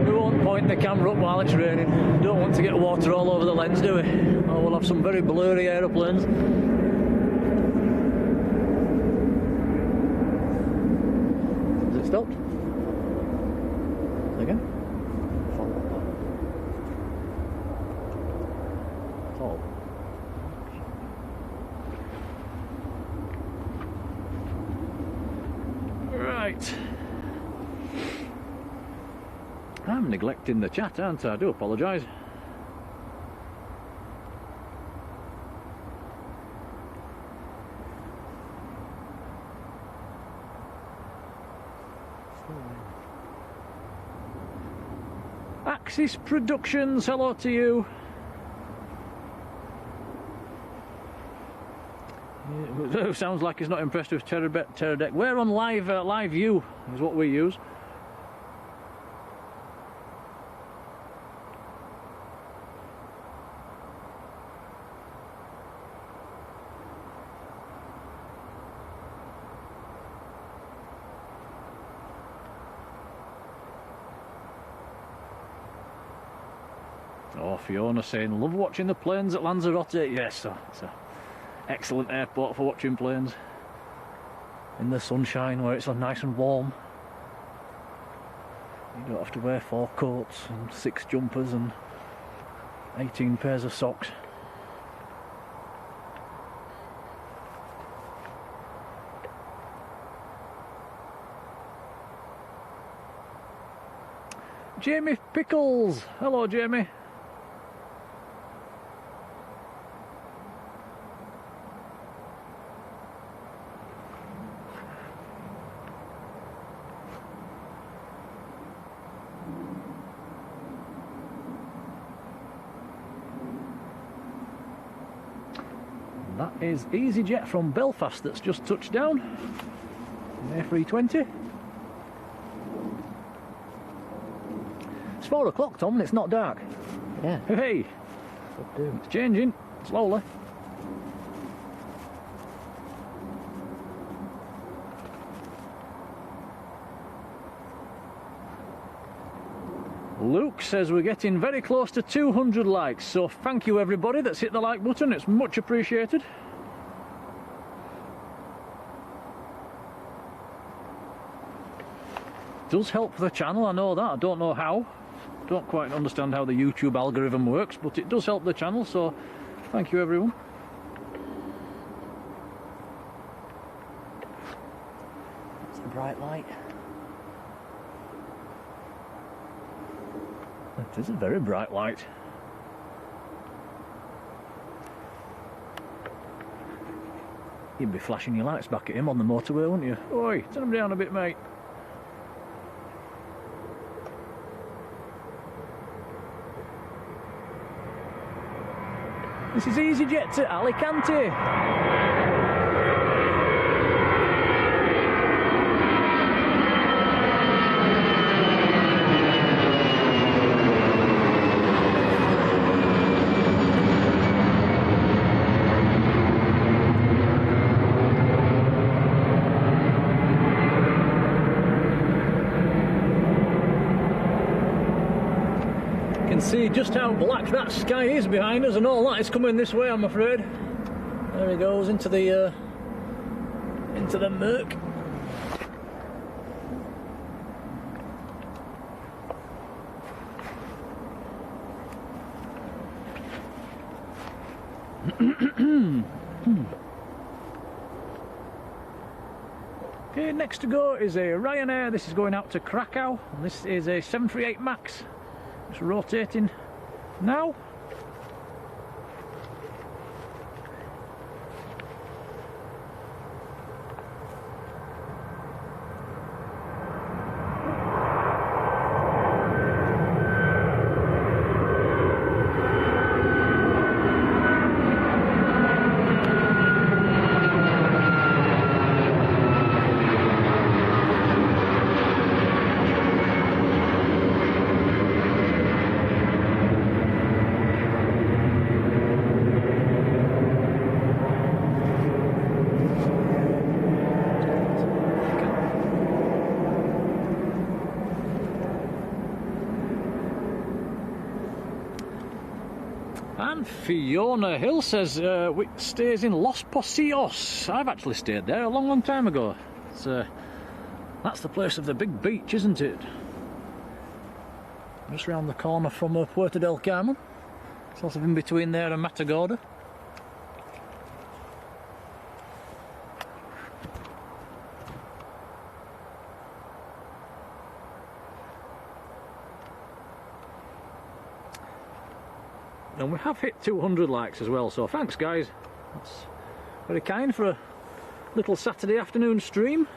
We won't point the camera up while it's raining. Don't want to get water all over the lens, do we? Or we'll have some very blurry aeroplanes. Has it stopped? Again? Fall. Right. I'm neglecting the chat, aren't I? I do apologise. Axis Productions, hello to you. Yeah, sounds like he's not impressed with Terror Deck. We're on live view is what we use. Oh, Fiona saying, love watching the planes at Lanzarote. Yes, it's an excellent airport for watching planes. In the sunshine where it's nice and warm. You don't have to wear 4 coats and 6 jumpers and 18 pairs of socks. Jamie Pickles, hello Jamie. That is EasyJet from Belfast that's just touched down. An A320. It's 4 o'clock, Tom, and it's not dark. Yeah. Hey! It's changing, slowly. Luke says we're getting very close to 200 likes, so thank you everybody that's hit the like button, it's much appreciated. It does help the channel, I know that, I don't know how. Don't quite understand how the YouTube algorithm works, but it does help the channel, so thank you everyone. It's a bright light. It is a very bright light. You'd be flashing your lights back at him on the motorway, wouldn't you? Oi, turn him down a bit, mate. This is EasyJet to Alicante. can see just how black that sky is behind us, and all that is coming this way, I'm afraid. There he goes into the murk. Okay, next to go is a Ryanair. This is going out to Krakow. And this is a 738 MAX. It's rotating now. And Fiona Hill says stays in Los Posios. I've actually stayed there a long time ago. That's the place of the big beach, isn't it? Just round the corner from Puerto del Carmen. Sort of in between there and Matagorda. And we have hit 200 likes as well, so thanks guys. That's very kind for a little Saturday afternoon stream. Can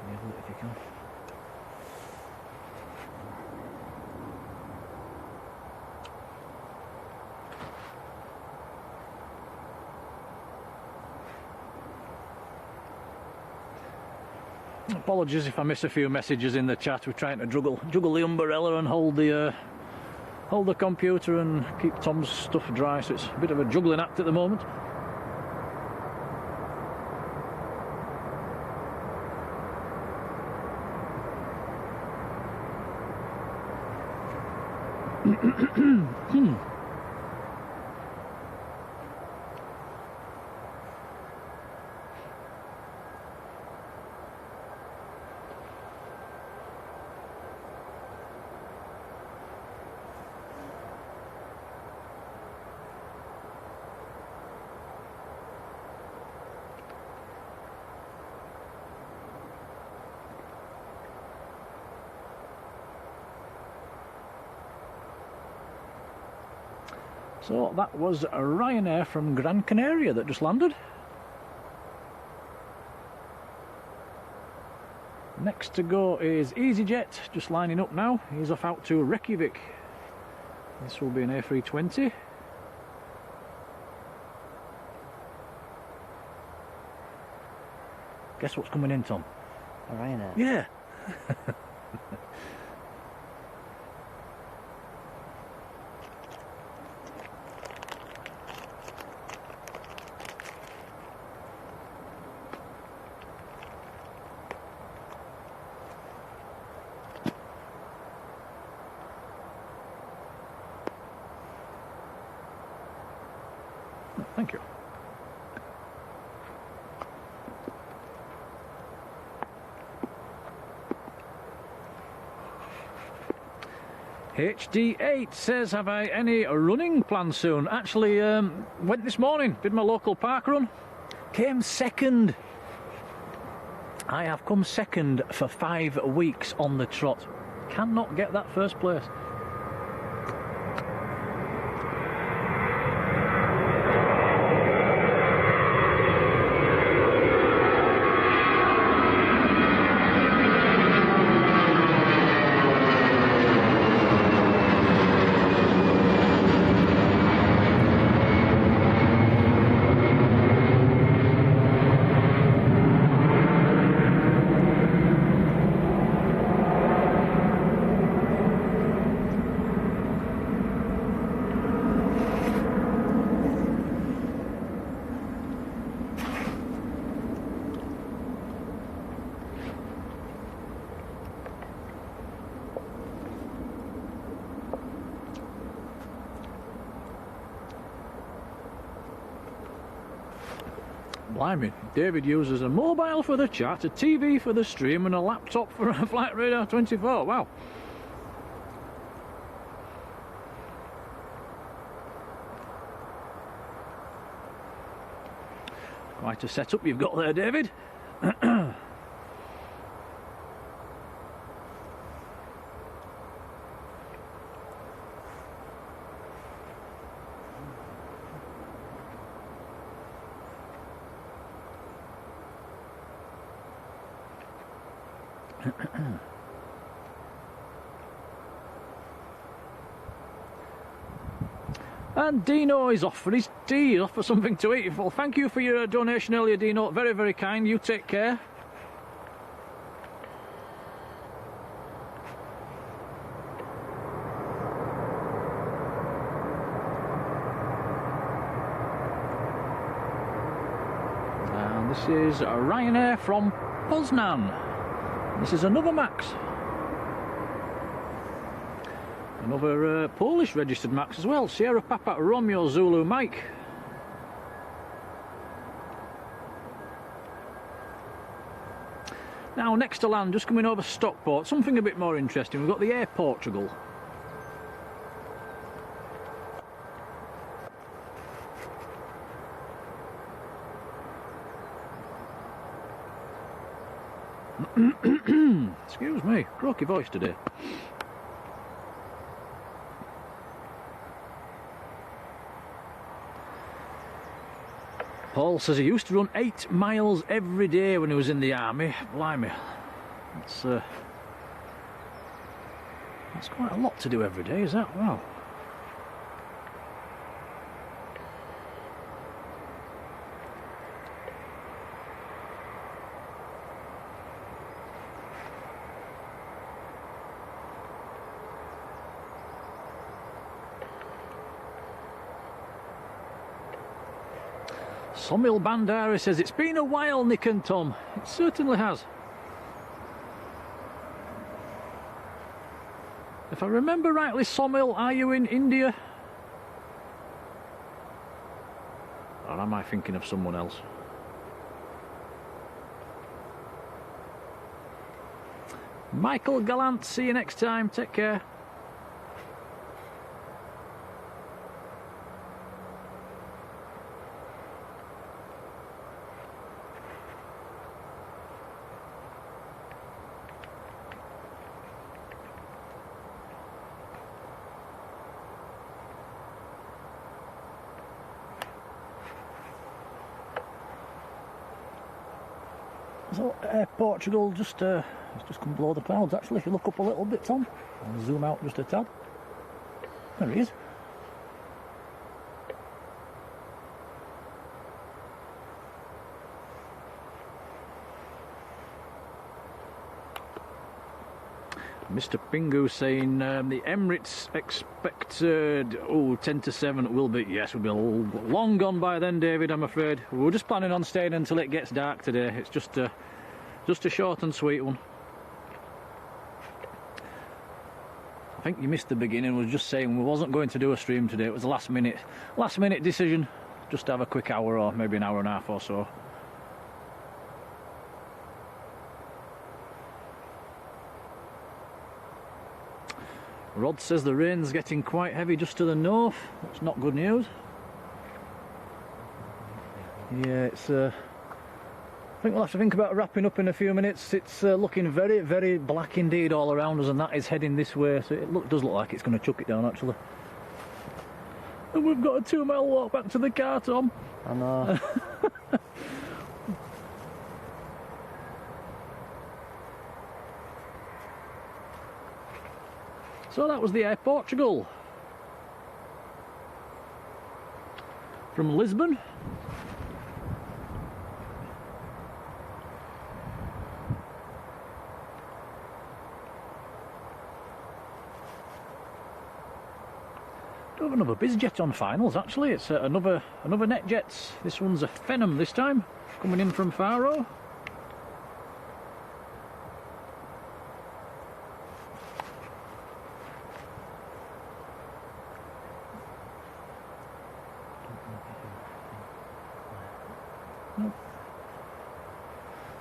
you have a look if you can? Apologies if I miss a few messages in the chat. We're trying to juggle the umbrella and hold the computer and keep Tom's stuff dry, so it's a bit of a juggling act at the moment. So that was a Ryanair from Gran Canaria that just landed. Next to go is EasyJet, just lining up now. He's off out to Reykjavik. This will be an A320. Guess what's coming in, Tom? A Ryanair? Yeah. Thank you. HD8 says, have I any running plans soon? Actually, went this morning, did my local park run, came second. I have come second for 5 weeks on the trot. Cannot get that first place. Blimey, David uses a mobile for the chat, a TV for the stream, and a laptop for a Flight Radar 24. Wow. Quite a setup you've got there, David. And Dino is off for his tea, he's off for something to eat. Well, thank you for your donation earlier, Dino. Very, very kind. You take care. And this is Ryanair from Poznan. This is another Max. Another Polish registered Max as well. Sierra Papa Romeo Zulu Mike. Now next to land, just coming over Stockport, something a bit more interesting. We've got the Air Portugal. Excuse me, croaky voice today. Paul says he used to run 8 miles every day when he was in the army. Blimey, that's quite a lot to do every day, is that? Wow. Somil Bandari says, it's been a while, Nick and Tom. It certainly has. If I remember rightly, Somil, are you in India? Or am I thinking of someone else? Michael Gallant, see you next time. Take care. So, Portugal just it's just come below the clouds actually. If you look up a little bit, Tom, I'll zoom out just a tad. There he is. Mr. Pingu saying the Emirates expected 10 to 7 it will be. Yes, we'll be long gone by then, David, I'm afraid. We were just planning on staying until it gets dark today. It's just a short and sweet one. I think you missed the beginning. I was just saying we wasn't going to do a stream today. It was a last minute decision just to have a quick hour or maybe an hour and a half or so. Rod says the rain's getting quite heavy just to the north. That's not good news. Yeah, it's I think we'll have to think about wrapping up in a few minutes. It's looking very, very black indeed all around us, and that is heading this way, so it does look like it's going to chuck it down actually. And we've got a 2-mile walk back to the car, Tom. I know. So that was the Air Portugal from Lisbon. Do have another BizJet on finals actually. It's another NetJets. This one's a Phenom this time, coming in from Faro.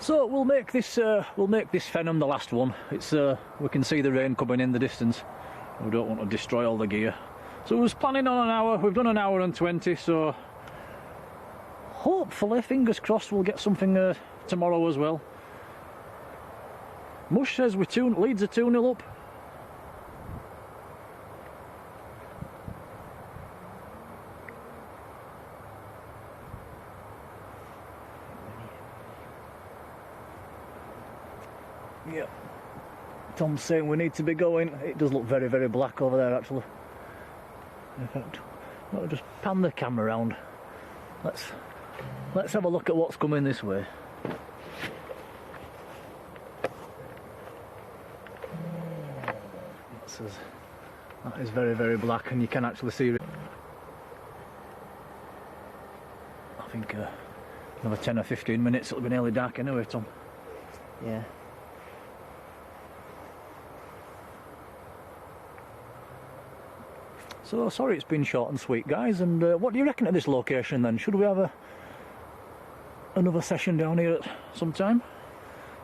So we'll make this Phenom the last one. It's we can see the rain coming in the distance. We don't want to destroy all the gear. So we was planning on an hour. We've done an hour and 20. So hopefully, fingers crossed, we'll get something tomorrow as well. Mush says Leeds are 2-0 up. Yep. Tom's saying we need to be going. It does look very, very black over there actually. In fact, I'll just pan the camera around. Let's have a look at what's coming this way. That is very, very black, and you can actually see it. I think another 10 or 15 minutes it'll be nearly dark anyway, Tom. Yeah. So sorry it's been short and sweet, guys, and what do you reckon of this location then? Should we have another session down here at some time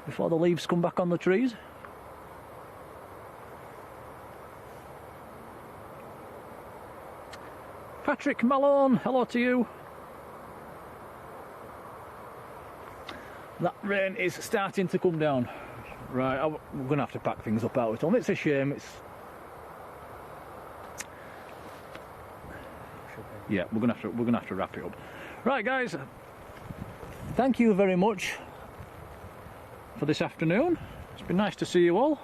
before the leaves come back on the trees? Patrick Malone, hello to you. That rain is starting to come down. Right, we're going to have to pack things up out of Tom. It's a shame. Yeah, we're gonna have to wrap it up. Right, guys. Thank you very much for this afternoon. It's been nice to see you all,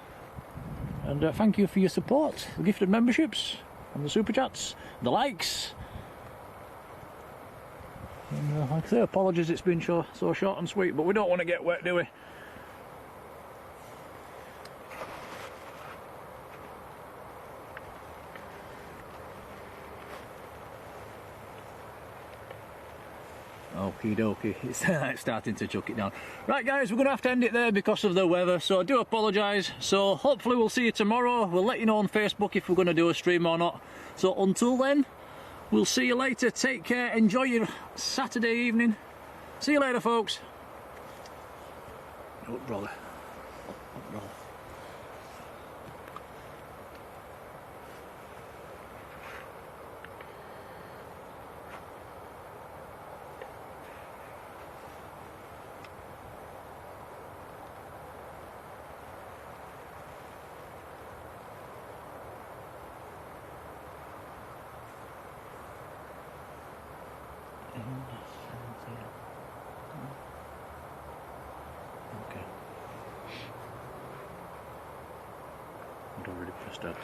and thank you for your support, the gifted memberships, and the super chats, the likes. And like I say, apologies it's been so short and sweet, but we don't want to get wet, do we? Okie dokie, it's starting to chuck it down. Right guys, we're going to have to end it there because of the weather, so I do apologise. So hopefully we'll see you tomorrow. We'll let you know on Facebook if we're going to do a stream or not. So until then, we'll see you later. Take care, enjoy your Saturday evening. See you later, folks. Oh brother. Oh brother. Okay. I'd already pressed that.